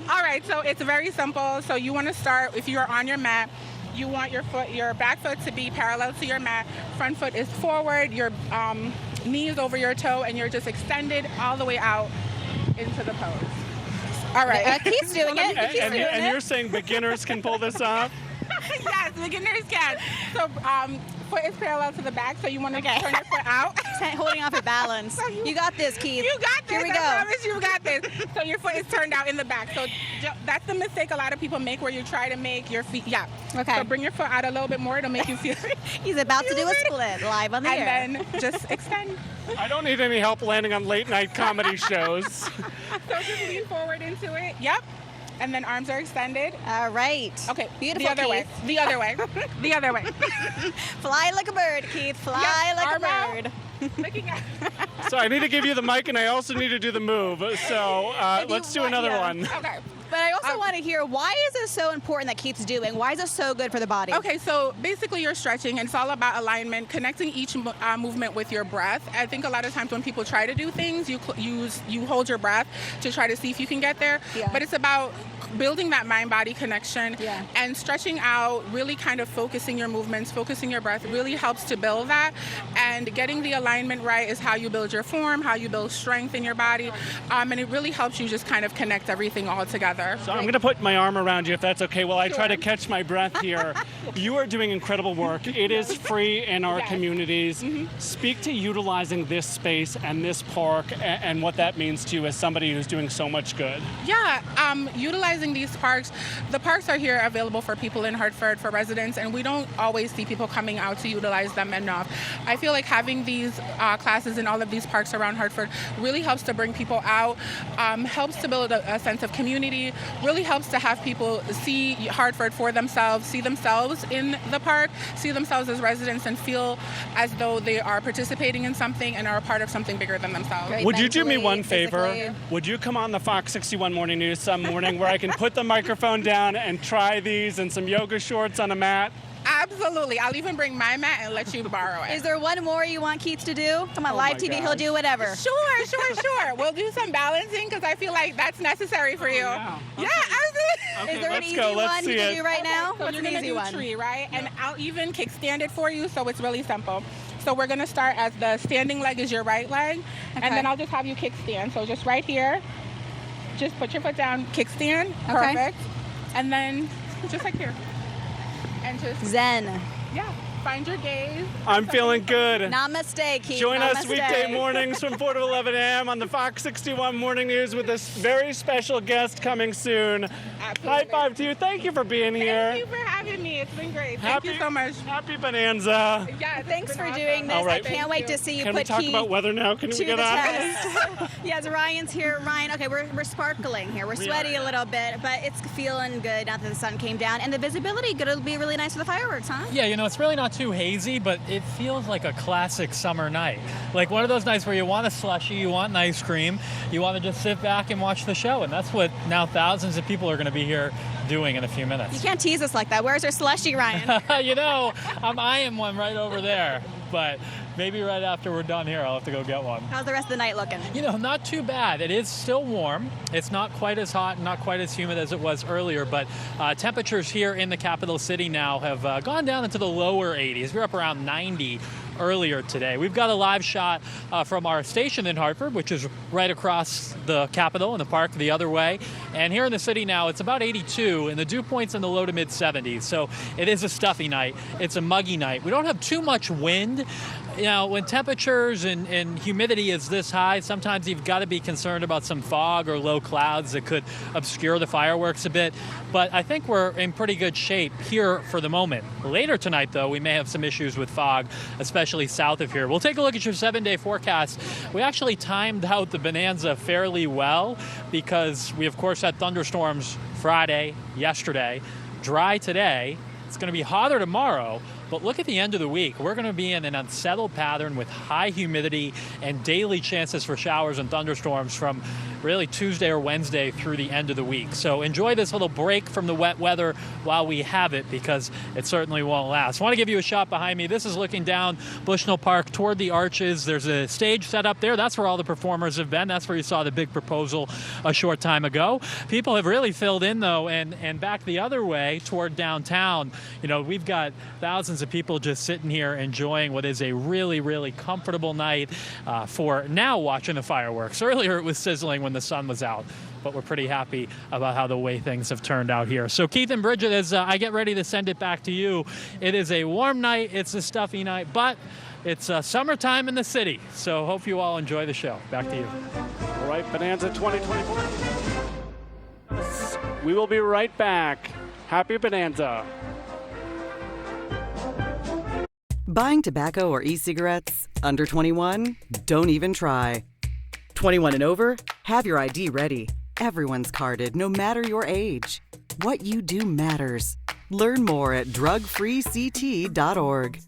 All right. So it's very simple. So you want to start if you're on your mat. You want your back foot to be parallel to your mat. Front foot is forward. Your knee is over your toe, and you're just extended all the way out into the pose. All right. Keith's doing it. And you're saying beginners can pull this off? Yes, beginners can. So foot is parallel to the back, so you want to turn your foot out. Holding off your balance. You got this, Keith. You got this. Here we go. I promise you got this. So your foot is turned out in the back. So that's the mistake a lot of people make, where you try to make your feet. Yeah. Okay. So bring your foot out a little bit more. It'll make you feel. He's about to do a split live on the air. And then just extend. I don't need any help landing on late night comedy shows. So just lean forward into it. Yep. And then arms are extended. All right. Okay. Beautiful, The other way. The other way. The other way. Fly like a bird, Keith. Fly like a bird. Looking at. So I need to give you the mic, and I also need to do the move. So let's do another one. Okay. But I also want to hear, why is this so important that Keith's doing? Why is it so good for the body? Okay, so basically you're stretching, and it's all about alignment, connecting each movement with your breath. I think a lot of times when people try to do things, you hold your breath to try to see if you can get there. Yeah. But it's about building that mind-body connection and stretching out, really kind of focusing your movements, focusing your breath really helps to build that. And getting the alignment right is how you build your form, how you build strength in your body. And it really helps you just kind of connect everything all together. So I'm going to put my arm around you, if that's okay, while I try to catch my breath here. You are doing incredible work. It is free in our communities. Speak to utilizing this space and this park and what that means to you as somebody who's doing so much good. Yeah, utilizing these parks. The parks are here available for people in Hartford, for residents, and we don't always see people coming out to utilize them enough. I feel like having these classes in all of these parks around Hartford really helps to bring people out, helps to build a sense of community, really, really helps to have people see Hartford for themselves, see themselves in the park, see themselves as residents, and feel as though they are participating in something and are a part of something bigger than themselves. Would you do me one favor? physically. Would you come on the Fox 61 Morning News some morning where I can put the microphone down and try these and some yoga shorts on a mat? Absolutely. I'll even bring my mat and let you borrow it. Is there one more you want Keith to do? Come on, Oh live my TV, gosh. he'll do whatever. Sure. We'll do some balancing because I feel like that's necessary for you. Yeah, absolutely. Is there an let's easy go. Let's one see you can it. do right now? So What's you're an gonna easy do one? tree, right? And I'll even kickstand it for you, so it's really simple. So we're gonna start as the standing leg is your right leg, and then I'll just have you kickstand. So just right here, just put your foot down, kickstand, Okay. perfect, and then just like here, and just Zen. yeah, find your gaze. I'm feeling good. Namaste, Keith. Join us Namaste. weekday mornings from 4 to 11 a.m. on the Fox 61 Morning News with this very special guest coming soon. High five to you. Thank you for being here. Thank you for having me. It's been great. Thank you so much. Happy Bonanza. Yeah, Thanks for doing this. All right. I can't wait to see you Can put we talk Keith about weather now? Can we to get the on? test. Yes, Ryan's here. Ryan, okay, we're sparkling here. We're We sweaty are. a little bit, but it's feeling good now that the sun came down. And the visibility going to be really nice for the fireworks, huh? Yeah, it's really not too hazy, but it feels like a classic summer night. Like one of those nights where you want a slushie, you want an ice cream, you want to just sit back and watch the show. And that's what now thousands of people are going to be here doing in a few You minutes. can't tease us like that. Where's our slushy, Ryan? I'm eyeing one right over there, but maybe right after we're done here, I'll have to go get one. How's the rest of the night looking? Not too bad. It is still warm. It's not quite as hot and not quite as humid as it was earlier, but temperatures here in the capital city now have gone down into the lower 80s. We're up around 90 earlier today. We've got a live shot from our station in Hartford, which is right across the Capitol and the park the other way. And here in the city now, it's about 82, and the dew point's in the low to mid 70s. So it is a stuffy night. It's a muggy night. We don't have too much wind. When temperatures and humidity is this high, sometimes you've got to be concerned about some fog or low clouds that could obscure the fireworks a bit. But I think we're in pretty good shape here for the moment. Later tonight, though, we may have some issues with fog, especially south of here. We'll take a look at your 7-day forecast. We actually timed out the Bonanza fairly well because we, of course, had thunderstorms Friday, yesterday, dry today. It's going to be hotter tomorrow, but look at the end of the week. We're going to be in an unsettled pattern with high humidity and daily chances for showers and thunderstorms from really Tuesday or Wednesday through the end of the week. So enjoy this little break from the wet weather while we have it, because it certainly won't last. I want to give you a shot behind me. This is looking down Bushnell Park toward the arches. There's a stage set up there. That's where all the performers have been. That's where you saw the big proposal a short time ago. People have really filled in, though, and back the other way toward downtown. We've got thousands of people just sitting here enjoying what is a really, really comfortable night for now watching the fireworks. Earlier it was sizzling when the sun was out, but we're pretty happy about how the way things have turned out here. So Keith and Bridget, as I get ready to send it back to you, it is a warm night, it's a stuffy night, but it's summertime in the city. So hope you all enjoy the show. Back to you. All right, Bonanza 2024. We will be right back. Happy Bonanza. Buying tobacco or e-cigarettes? Under 21? Don't even try. 21 and over? Have your ID ready. Everyone's carded, no matter your age. What you do matters. Learn more at drugfreect.org.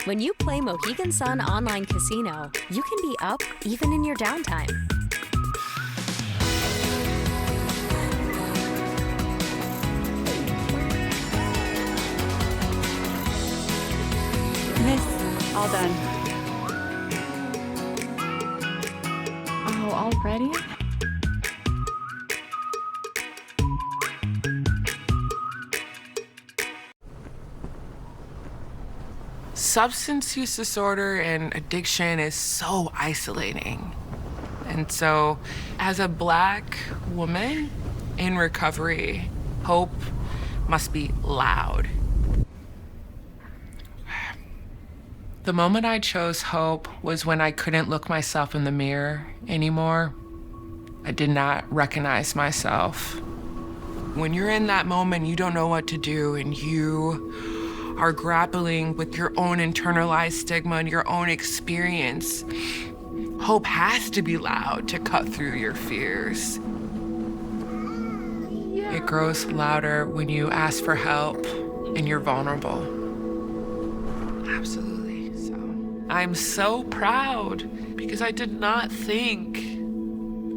When you play Mohegan Sun Online Casino, you can be up even in your downtime. Miss, all done. Oh, already? Substance use disorder and addiction is so isolating. And so, as a Black woman in recovery, hope must be loud. The moment I chose hope was when I couldn't look myself in the mirror anymore. I did not recognize myself. When you're in that moment, you don't know what to do, and you are grappling with your own internalized stigma and your own experience. Hope has to be loud to cut through your fears. It grows louder when you ask for help and you're vulnerable. Absolutely. So I'm so proud because I did not think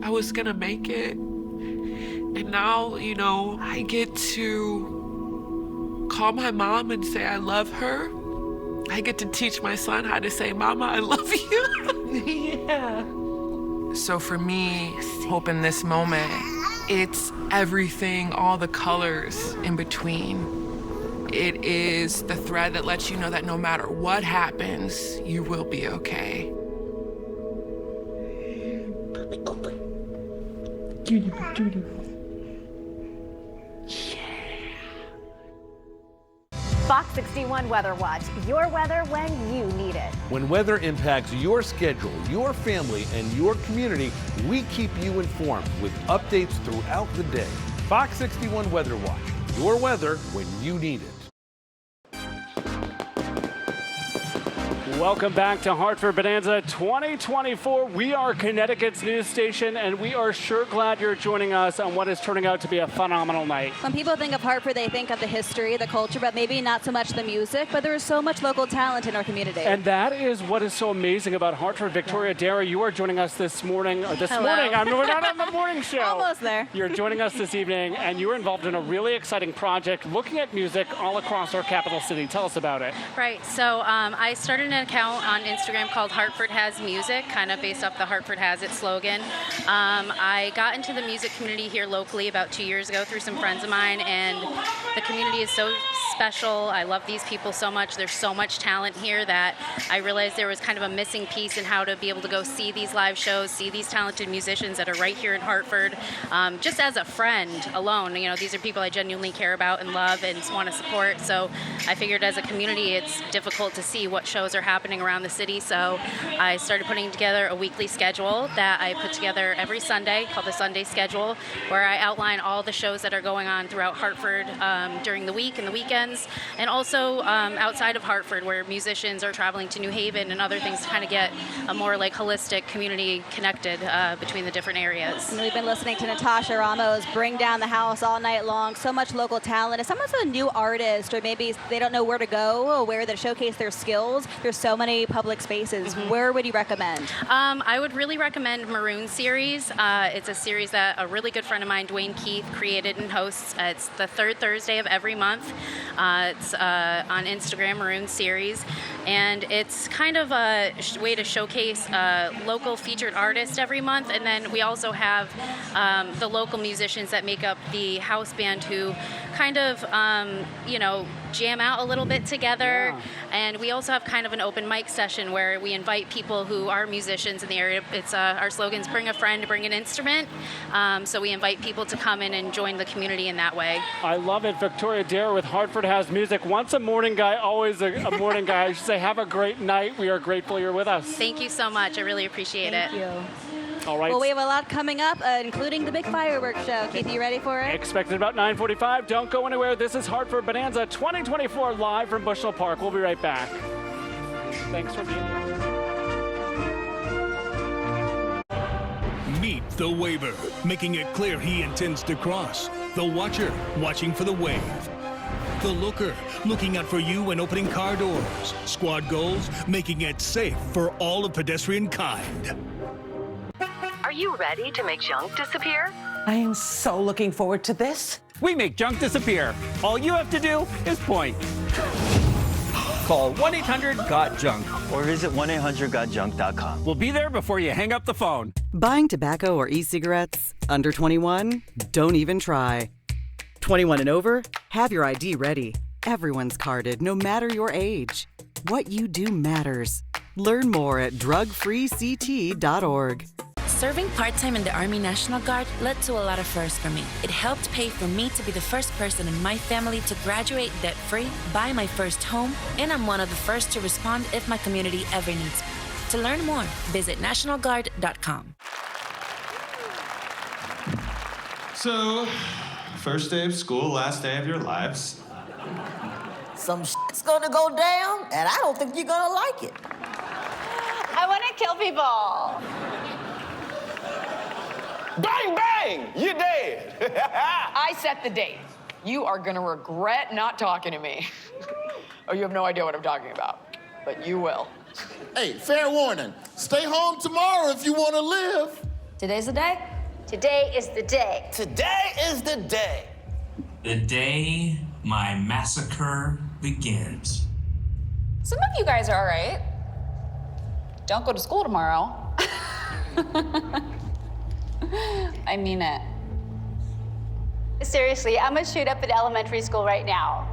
I was gonna make it. And now, you know, I get to call my mom and say I love her. I get to teach my son how to say, Mama, I love you. Yeah. So for me, hope in this moment, it's everything, all the colors in between. It is the thread that lets you know that no matter what happens, you will be okay. Fox 61 Weather Watch, your weather when you need it. When weather impacts your schedule, your family, and your community, we keep you informed with updates throughout the day. Fox 61 Weather Watch, your weather when you need it. Welcome back to Hartford Bonanza 2024. We are Connecticut's news station, and we are sure glad you're joining us on what is turning out to be a phenomenal night. When people think of Hartford, they think of the history, the culture, but maybe not so much the music, but there is so much local talent in our community. And that is what is so amazing about Hartford. Victoria Dara, you are joining us this morning, or this morning. We're not on the morning show. Almost there. You're joining us this evening, and you're involved in a really exciting project looking at music all across our capital city. Tell us about it. Right, so I started an account on Instagram called Hartford Has Music, kind of based off the Hartford Has It slogan. I got into the music community here locally about 2 years ago through some friends of mine, and the community is so special. I love these people so much. There's so much talent here that I realized there was kind of a missing piece in how to be able to go see these live shows, see these talented musicians that are right here in Hartford. Just as a friend alone, you know, these are people I genuinely care about and love and want to support. So I figured as a community, it's difficult to see what shows are happening around the city. So I started putting together a weekly schedule that I put together every Sunday called the Sunday Schedule, where I outline all the shows that are going on throughout Hartford during the week and the weekends, and also outside of Hartford, where musicians are traveling to New Haven and other things to kind of get a more like holistic community connected between the different areas. And we've been listening to Natasha Ramos bring down the house all night long. So much local talent. If someone's a new artist, or maybe they don't know where to go or where to showcase their skills, there's so many public spaces. Where would you recommend? I would really recommend Maroon Series. It's a series that a really good friend of mine, Dwayne Keith, created and hosts. It's the third Thursday of every month. It's on Instagram, Maroon Series. And it's kind of a way to showcase local featured artists every month. And then we also have the local musicians that make up the house band who kind of, jam out a little bit together. Yeah. And we also have kind of an open mic session where we invite people who are musicians in the area. It's our slogan's bring a friend, bring an instrument. So we invite people to come in and join the community in that way. I love it. Victoria Dare with Hartford Has Music. Once a morning guy, always a morning guy. I should say have a great night. We are grateful you're with us. Thank you so much. I really appreciate it. Thank you. All right. Well, we have a lot coming up, including the big fireworks show. Keith, you ready for it? Expected about 9:45. Don't go anywhere. This is Hartford Bonanza 2024 live from Bushnell Park. We'll be right back. Thanks for being here. Meet the waver, making it clear he intends to cross. The watcher, watching for the wave. The looker, looking out for you and opening car doors. Squad goals, making it safe for all of pedestrian kind. Are you ready to make junk disappear? I am so looking forward to this. We make junk disappear. All you have to do is point. Call 1-800-GOT-JUNK. Or visit 1-800-GOT-JUNK.com. We'll be there before you hang up the phone. Buying tobacco or e-cigarettes? Under 21? Don't even try. 21 and over? Have your ID ready. Everyone's carded, no matter your age. What you do matters. Learn more at drugfreect.org. Serving part-time in the Army National Guard led to a lot of firsts for me. It helped pay for me to be the first person in my family to graduate debt-free, buy my first home, and I'm one of the first to respond if my community ever needs me. To learn more, visit nationalguard.com. So, first day of school, last day of your lives. Some shit's gonna go down, and I don't think you're gonna like it. I want to kill people. Bang, bang! You're dead. I set the date. You are gonna regret not talking to me. Oh, you have no idea what I'm talking about, but you will. Hey, fair warning. Stay home tomorrow if you want to live. Today's the day? Today is the day. Today is the day. The day my massacre begins. Some of you guys are all right. Don't go to school tomorrow. I mean it. Seriously, I'm gonna shoot up at elementary school right now.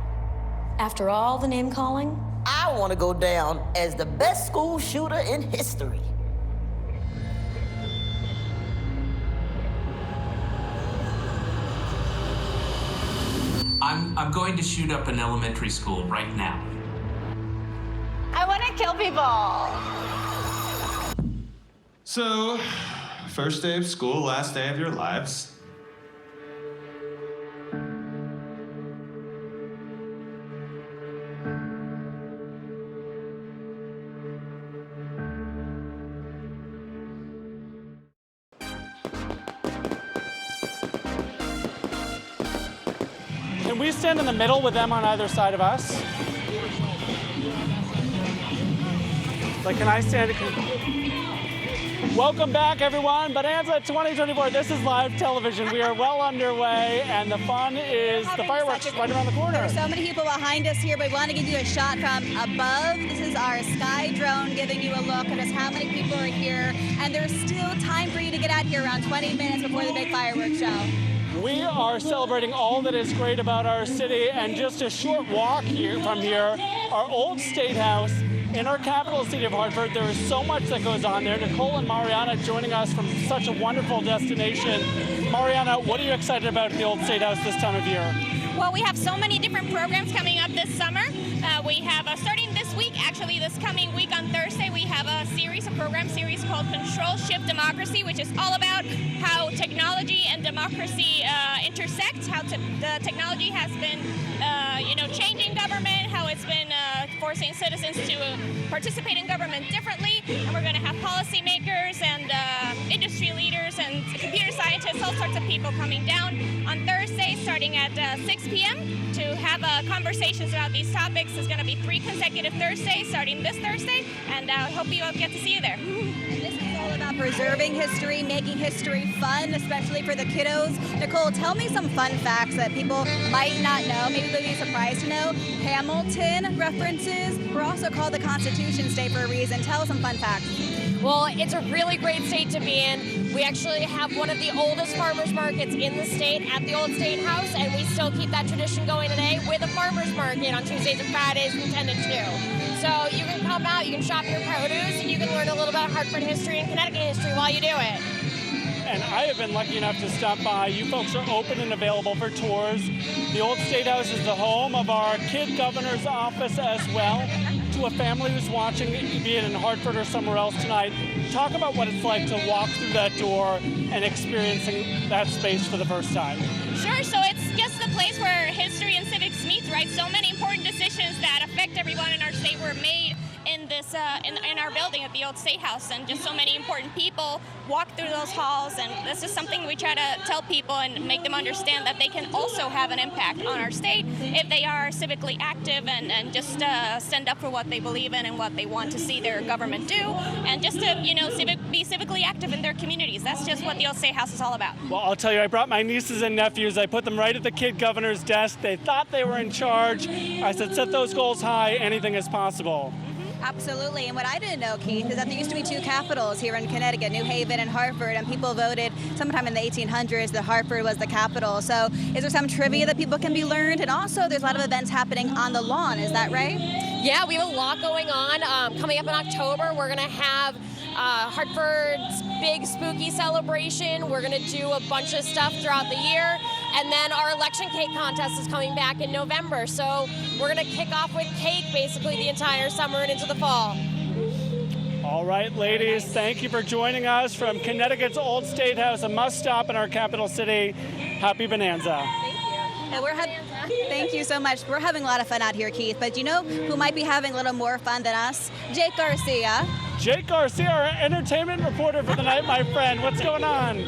After all the name calling? I want to go down as the best school shooter in history. I'm going to shoot up an elementary school right now. I want to kill people. So, first day of school, last day of your lives. Can we stand in the middle with them on either side of us? Like, can I stand? Welcome back, everyone. Bonanza 2024. This is live television. We are well underway, and the fun is the fireworks right around the corner. There's so many people behind us here, but we want to give you a shot from above. This is our sky drone giving you a look at just how many people are here, and there's still time for you to get out here around 20 minutes before the big fireworks show. We are celebrating all that is great about our city, and just a short walk here from here, our old State House in our capital city of Hartford. There is so much that goes on there. Nicole and Mariana joining us from such a wonderful destination. Mariana, what are you excited about at the old State House this time of year? Well, we have so many different programs coming up this summer. We have, starting this week, actually this coming week on Thursday, we have a program series called Control Shift Democracy, which is all about how technology and democracy intersect, how the technology has been, changing government, how it's been forcing citizens to participate in government differently. And we're going to have policymakers and industry leaders and computer scientists, all sorts of people coming down on Thursday, starting at 6 p.m. to have conversations about these topics. There's going to be 3 consecutive Thursdays starting this Thursday, and I hope you all get to see you there. And this is all about preserving history, making history fun, especially for the kiddos. Nicole, tell me some fun facts that people might not know, maybe they'll be surprised to know. Hamilton references. We're also called the Constitution State for a reason. Tell us some fun facts. Well, it's a really great state to be in. We actually have one of the oldest farmers markets in the state at the old State House, and we still keep that tradition going today with a farmers market on Tuesdays and Fridays from 10 to 2. So you can come out, you can shop your produce, and you can learn a little about Hartford history and Connecticut history while you do it. And I have been lucky enough to stop by. You folks are open and available for tours. The old State House is the home of our kid governor's office as well. To a family who's watching, be it in Hartford or somewhere else tonight, talk about what it's like to walk through that door and experiencing that space for the first time. Sure, so it's just the place where history and civics meets, right? So many important decisions that affect everyone in our state were made in this in our building at the old State House, and just so many important people walk through those halls, and this is something we try to tell people and make them understand that they can also have an impact on our state if they are civically active and just stand up for what they believe in and what they want to see their government do, and just to be civically active in their communities. That's just what the old State House is all about. Well, I'll tell you, I brought my nieces and nephews. I put them right at the kid governor's desk. They thought they were in charge. I said, set those goals high. Anything is possible. Absolutely, and what I didn't know, Keith, is that there used to be 2 capitals here in Connecticut, New Haven and Hartford, and people voted sometime in the 1800s that Hartford was the capital. So is there some trivia that people can be learned? And also, there's a lot of events happening on the lawn, is that right? Yeah, we have a lot going on. Coming up in October, we're going to have Hartford's big spooky celebration. We're going to do a bunch of stuff throughout the year. And then our election cake contest is coming back in November. So we're going to kick off with cake basically the entire summer and into the fall. All right, ladies, thank you for joining us from Connecticut's Old State House, a must-stop in our capital city. Happy Bonanza. Thank you so much. We're having a lot of fun out here, Keith, but you know who might be having a little more fun than us? Jake Garcia. Jake Garcia, our entertainment reporter for the night, my friend. What's going on?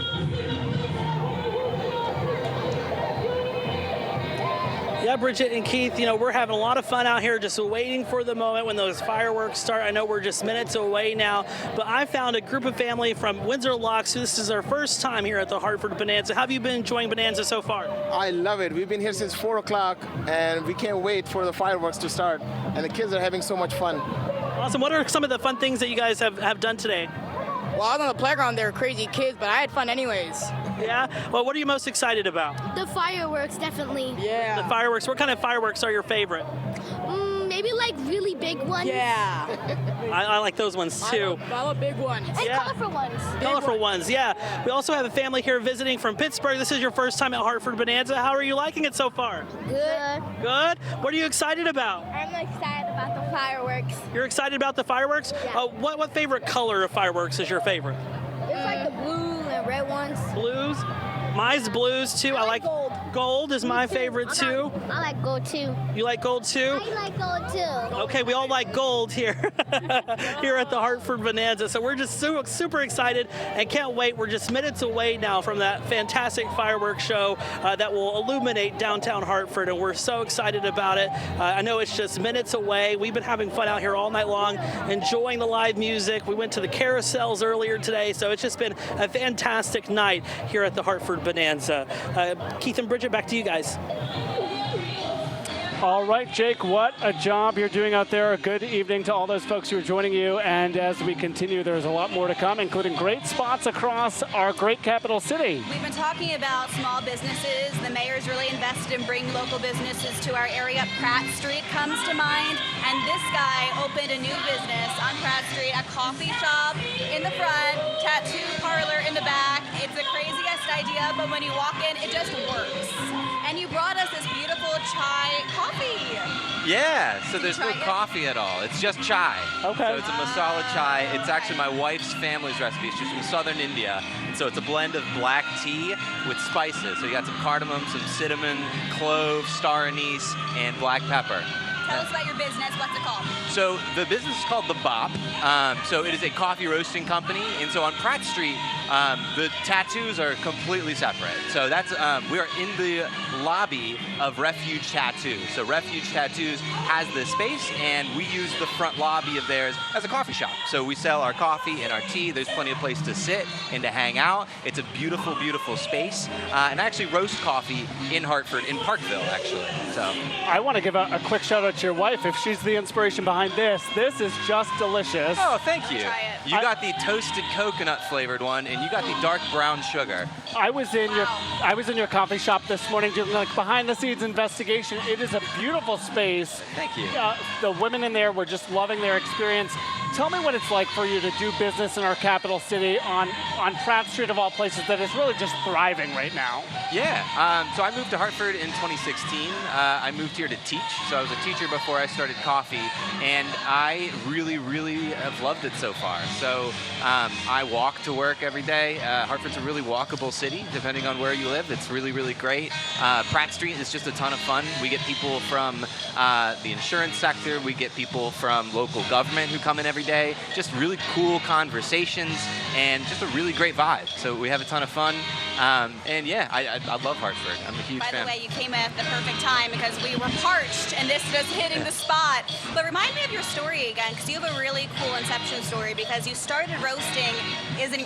Yeah, Bridget and Keith, we're having a lot of fun out here just waiting for the moment when those fireworks start. I know we're just minutes away now, but I found a group of family from Windsor Locks. This is our first time here at the Hartford Bonanza. How have you been enjoying Bonanza so far? I love it. We've been here since 4 o'clock, and we can't wait for the fireworks to start. And the kids are having so much fun. Awesome. What are some of the fun things that you guys have done today? Well, I was on the playground. They were crazy kids, but I had fun anyways. Yeah? Well, what are you most excited about? The fireworks, definitely. Yeah. The fireworks. What kind of fireworks are your favorite? Maybe like really big ones. Yeah. I like those ones too. I love big ones. And colorful ones. Colorful ones, yeah. We also have a family here visiting from Pittsburgh. This is your first time at Hartford Bonanza. How are you liking it so far? Good. Good? What are you excited about? I'm excited about the fireworks. You're excited about the fireworks? Yeah. What favorite color of fireworks is your favorite? It's like the blue and red ones. Blues? Mine's blues too. I like gold. Gold is my favorite too. I like gold too. You like gold too? I like gold too. Okay, we all like gold here here at the Hartford Bonanza. So we're just super excited and can't wait. We're just minutes away now from that fantastic fireworks show that will illuminate downtown Hartford, and we're so excited about it. I know it's just minutes away. We've been having fun out here all night long, enjoying the live music. We went to the carousels earlier today, so it's just been a fantastic night here at the Hartford Bonanza. Keith and Bridget, back to you guys. All right, Jake, what a job you're doing out there. A good evening to all those folks who are joining you. And as we continue, there's a lot more to come, including great spots across our great capital city. We've been talking about small businesses. The mayor's really invested in bringing local businesses to our area. Pratt Street comes to mind. And this guy opened a new business on Pratt Street, a coffee shop in the front, tattoo parlor in the back. It's the craziest idea, but when you walk in, it just works. And you brought us this beautiful chai coffee. Yeah, so there's no coffee at all. It's just chai. Okay. So it's a masala chai. It's actually my wife's family's recipe. She's from southern India. And so it's a blend of black tea with spices. So you got some cardamom, some cinnamon, cloves, star anise, and black pepper. Tell us about your business. What's it called? So the business is called The Bop. So it is a coffee roasting company. And so on Pratt Street, the tattoos are completely separate. So that's we are in the lobby of Refuge Tattoos. So Refuge Tattoos has this space, and we use the front lobby of theirs as a coffee shop. So we sell our coffee and our tea. There's plenty of place to sit and to hang out. It's a beautiful, beautiful space. And I actually roast coffee in Hartford, in Parkville, actually. So I want to give a quick shout out to your wife. If she's the inspiration behind this, this is just delicious. Oh, thank you. You got the toasted coconut flavored one, and you got the dark brown sugar. I was in your coffee shop this morning doing like behind the scenes investigation. It is a beautiful space. Thank you. The women in there were just loving their experience. Tell me what it's like for you to do business in our capital city on Pratt Street of all places that is really just thriving right now. Yeah, so I moved to Hartford in 2016. I moved here to teach. So I was a teacher before I started coffee, and I really, really have loved it so far. So I walk to work every day. Hartford's a really walkable city, depending on where you live. It's really, really great. Pratt Street is just a ton of fun. We get people from the insurance sector. We get people from local government who come in every day. Just really cool conversations and just a really great vibe. So we have a ton of fun. And yeah, I love Hartford. I'm a huge fan. By the way, you came at the perfect time because we were parched and this just hitting the spot. But remind me of your story again, because you have a really cool inception story, because you started roasting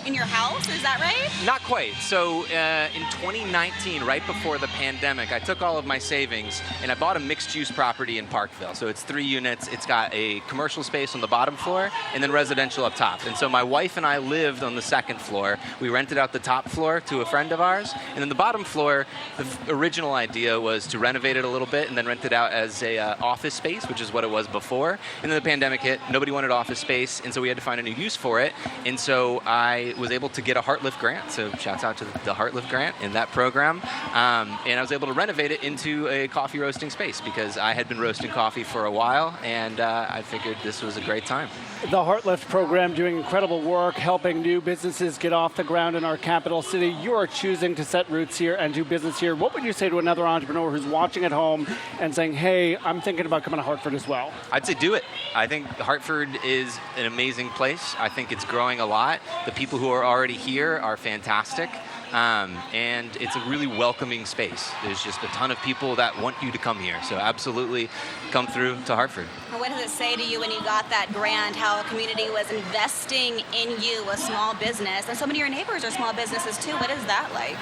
in your house, is that right? Not quite. So in 2019, right before the pandemic, I took all of my savings and I bought a mixed-use property in Parkville. So it's 3 units. It's got a commercial space on the bottom floor and then residential up top. And so my wife and I lived on the second floor. We rented out the top floor to a friend of ours. And then the bottom floor, the original idea was to renovate it a little bit and then rent it out as a office space, which is what it was before. And then the pandemic hit. Nobody wanted office space, and so we had to find a new use for it. And so I was able to get a HeartLift grant. So shouts out to the HeartLift grant in that program. And I was able to renovate it into a coffee roasting space because I had been roasting coffee for a while, and I figured this was a great time. The Heartlift program doing incredible work, helping new businesses get off the ground in our capital city. You are choosing to set roots here and do business here. What would you say to another entrepreneur who's watching at home and saying, hey, I'm thinking about coming to Hartford as well? I'd say do it. I think Hartford is an amazing place. I think it's growing a lot. The people who are already here are fantastic. And it's a really welcoming space. There's just a ton of people that want you to come here. So absolutely come through to Hartford. What does it say to you when you got that grant, how a community was investing in you, a small business, and so many of your neighbors are small businesses too? What is that like?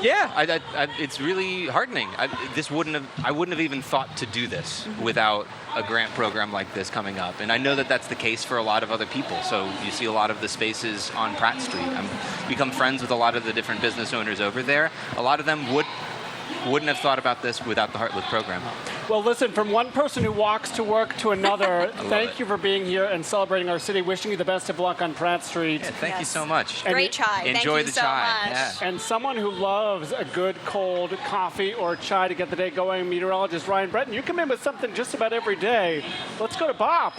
Yeah, it's really heartening. I wouldn't have even thought to do this without a grant program like this coming up. And I know that that's the case for a lot of other people. So you see a lot of the spaces on Pratt Street. I've become friends with a lot of the different business owners over there. A lot of them wouldn't have thought about this without the Heartlift program. Well, listen, from one person who walks to work to another, thank you for being here and celebrating our city. Wishing you the best of luck on Pratt Street. Yeah, thank you so much. Great chai. Enjoy the so chai. Much. Yeah. And someone who loves a good cold coffee or chai to get the day going, meteorologist Ryan Breton. You come in with something just about every day. Let's go to Bob.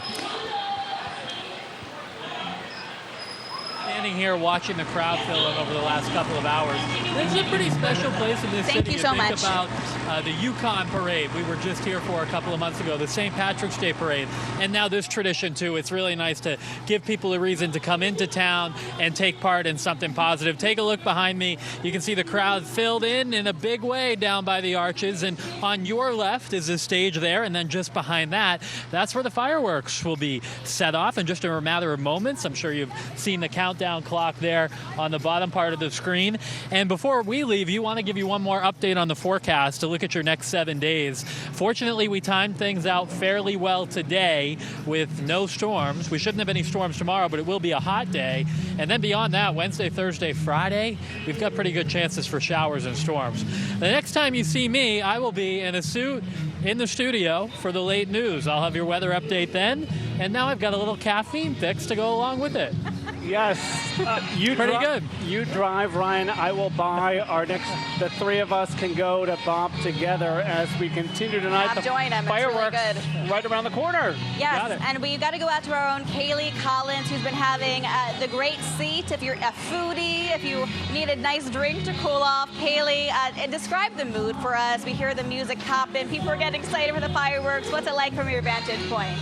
Standing here watching the crowd fill up over the last couple of hours. This is a pretty special place in this city. Thank you so much. Think about the Yukon Parade. We were just here for a couple of months ago, the St. Patrick's Day Parade, and now this tradition too. It's really nice to give people a reason to come into town and take part in something positive. Take a look behind me. You can see the crowd filled in a big way down by the arches, and on your left is the stage there, and then just behind that, that's where the fireworks will be set off in just a matter of moments. I'm sure you've seen the countdown clock there on the bottom part of the screen. And before we leave, you want to give you one more update on the forecast to look at your next 7 days. Fortunately, we timed things out fairly well today with no storms. We shouldn't have any storms tomorrow, but it will be a hot day. And then beyond that, Wednesday, Thursday, Friday, we've got pretty good chances for showers and storms. The next time you see me, I will be in a suit in the studio for the late news. I'll have your weather update then. And now I've got a little caffeine fix to go along with it. Yes, pretty good. You drive, Ryan. I will buy our next. The three of us can go to Bob together as we continue tonight. Bob, join him. Fireworks it's really good. Right around the corner. Yes, and we've got to go out to our own Kaylee Collins, who's been having the great seat. If you're a foodie, if you need a nice drink to cool off, Kaylee, describe the mood for us. We hear the music popping. People are getting excited for the fireworks. What's it like from your vantage point?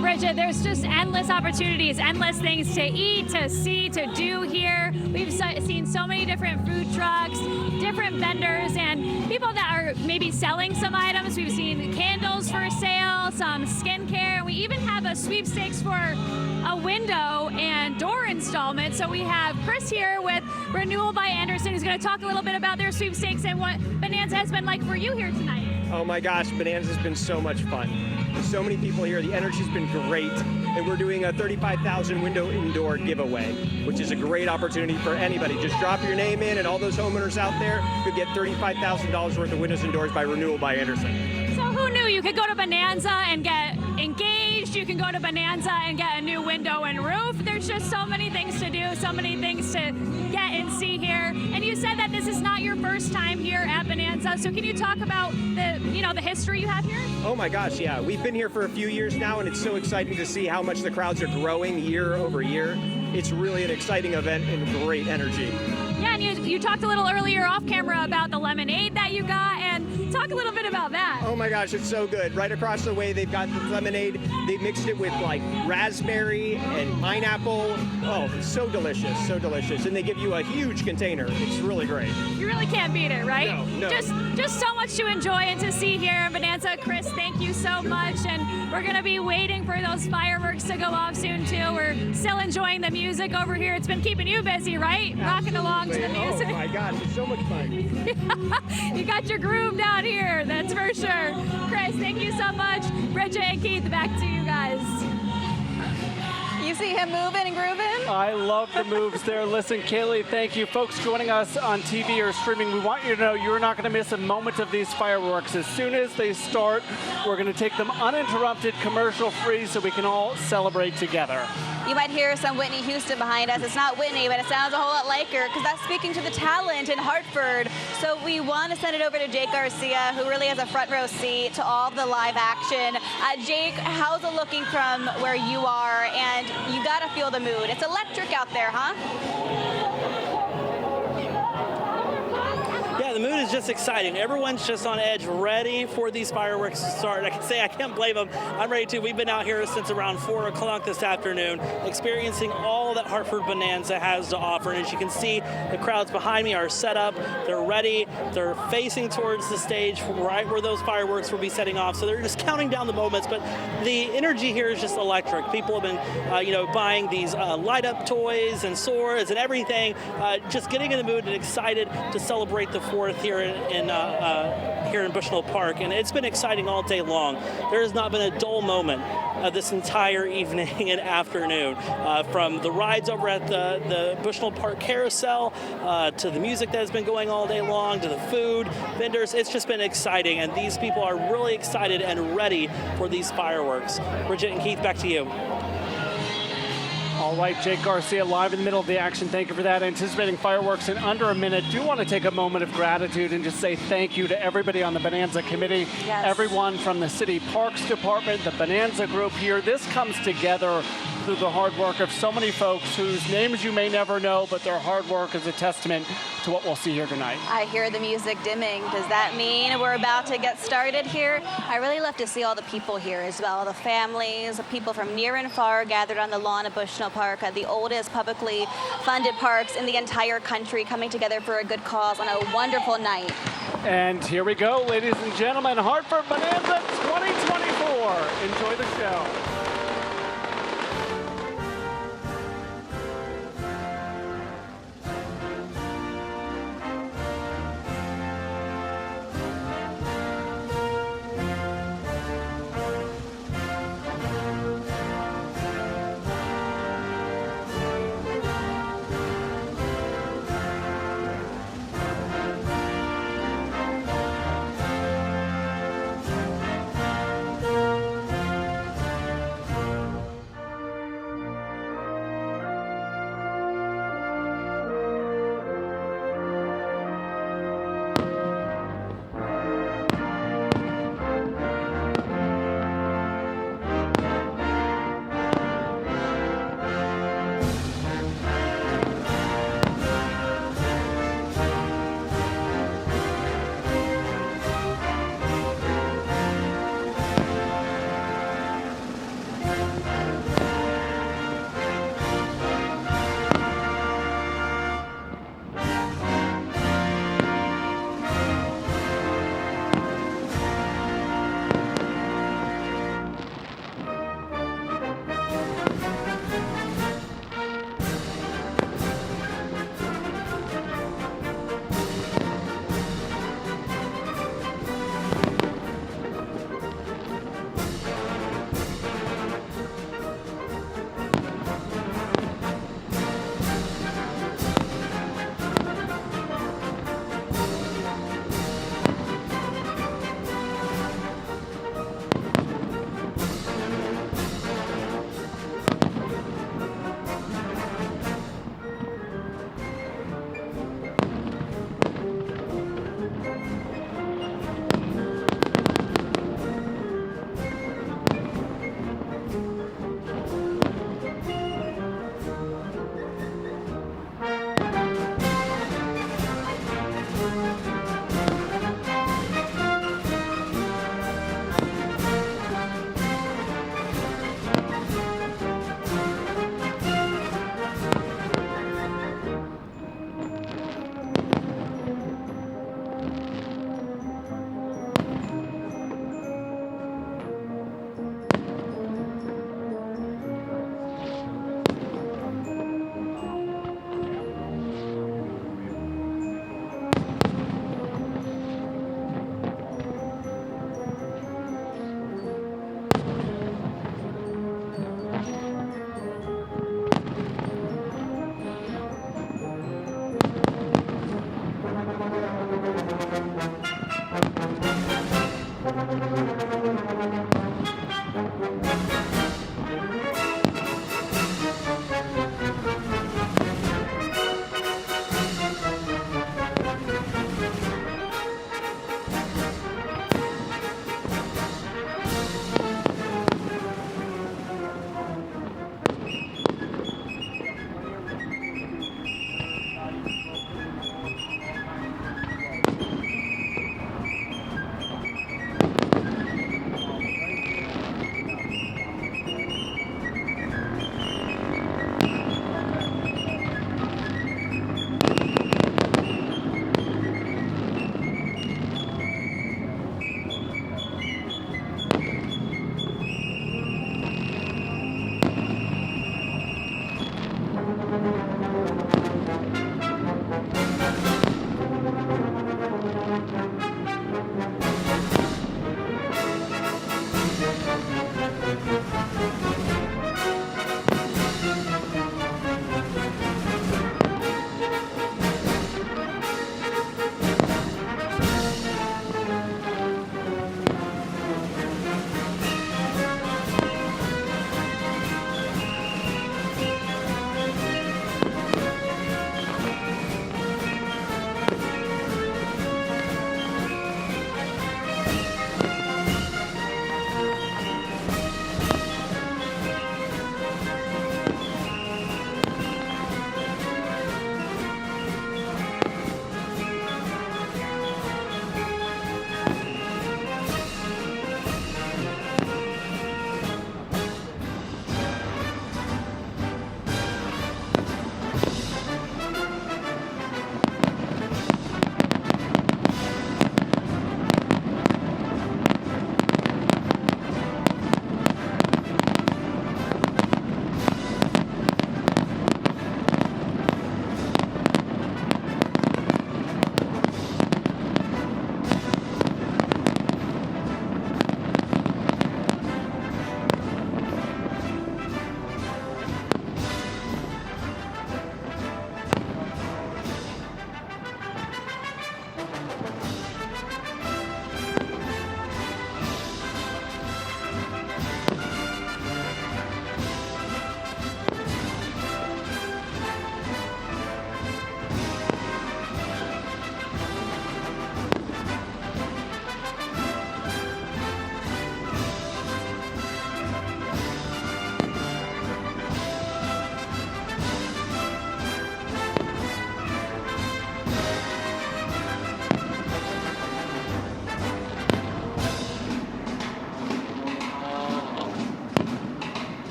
Bridget, there's just endless opportunities, endless things to eat, to see, to do here. We've seen so many different food trucks, different vendors, and people that are maybe selling some items. We've seen candles for sale, some skincare. We even have a sweepstakes for a window and door installment. So we have Chris here with Renewal by Anderson, who's going to talk a little bit about their sweepstakes and what Bonanza has been like for you here tonight. Oh my gosh, Bonanza's been so much fun. There's so many people here. The energy's been great. And we're doing a 35,000 window indoor giveaway, which is a great opportunity for anybody. Just drop your name in, and all those homeowners out there could get $35,000 worth of windows and doors by Renewal by Anderson. So who knew you could go to Bonanza and get engaged? You can go to Bonanza and get a new window and roof. There's just so many things to do, so many things to get and see here. And you said that this is not your first time here at Bonanza. So can you talk about the history you have here? Oh my gosh, yeah. We've been here for a few years now, and it's so exciting to see how much the crowds are growing year over year. It's really an exciting event and great energy. Yeah, and you talked a little earlier off camera about the lemonade that you got, and talk a little bit about that. Oh my gosh, it's so good. Right across the way, they've got the lemonade. They mixed it with like raspberry and pineapple. Oh, it's so delicious, so delicious. And they give you a huge container. It's really great. You really can't beat it, right? No. Just so much to enjoy and to see here in Bonanza. Chris, thank you so much. And we're going to be waiting for those fireworks to go off soon, too. We're still enjoying the music over here. It's been keeping you busy, right? Rocking along to the music. Oh my gosh, it's so much fun. You got your groove down here, that's for sure. Chris, thank you so much. Bridget and Keith, back to you guys. You see him moving and grooving? I love the moves there. Listen, Kaylee, thank you. Folks joining us on TV or streaming, we want you to know you're not going to miss a moment of these fireworks. As soon as they start, we're going to take them uninterrupted, commercial-free, so we can all celebrate together. You might hear some Whitney Houston behind us. It's not Whitney, but it sounds a whole lot like her because that's speaking to the talent in Hartford. So we want to send it over to Jake Garcia, who really has a front row seat to all of the live action. Jake, how's it looking from where you are? And you got to feel the mood. It's electric out there, huh? Yeah, the mood is just exciting. Everyone's just on edge, ready for these fireworks to start. I can say I can't blame them. I'm ready too. We've been out here since around 4 o'clock this afternoon, experiencing all that Hartford Bonanza has to offer. And as you can see, the crowds behind me are set up. They're ready. They're facing towards the stage right where those fireworks will be setting off. So they're just counting down the moments. But the energy here is just electric. People have been, buying these light-up toys and swords and everything, just getting in the mood and excited to celebrate the 4th here in Bushnell Park, and it's been exciting all day long. There has not been a dull moment this entire evening and afternoon, from the rides over at the Bushnell Park carousel to the music that has been going all day long to the food vendors. It's just been exciting, and these people are really excited and ready for these fireworks. Bridget and Keith, back to you. All right, Jake Garcia live in the middle of the action. Thank you for that. Anticipating fireworks in under a minute. Do want to take a moment of gratitude and just say thank you to everybody on the Bonanza Committee, everyone from the City Parks Department, the Bonanza Group here. This comes together through the hard work of so many folks whose names you may never know, but their hard work is a testament to what we'll see here tonight. I hear the music dimming. Does that mean we're about to get started here? I really love to see all the people here as well, the families, the people from near and far gathered on the lawn of Bushnell Park, the oldest publicly funded parks in the entire country, coming together for a good cause on a wonderful night. And here we go, ladies and gentlemen, Hartford Bonanza 2024. Enjoy the show.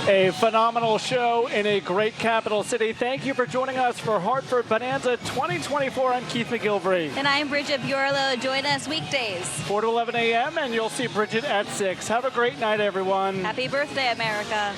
A phenomenal show in a great capital city. Thank you for joining us for Hartford Bonanza 2024. I'm Keith McGilvery. And I'm Bridget Buerlo. Join us weekdays. 4 to 11 a.m. and you'll see Bridget at 6. Have a great night, everyone. Happy birthday, America.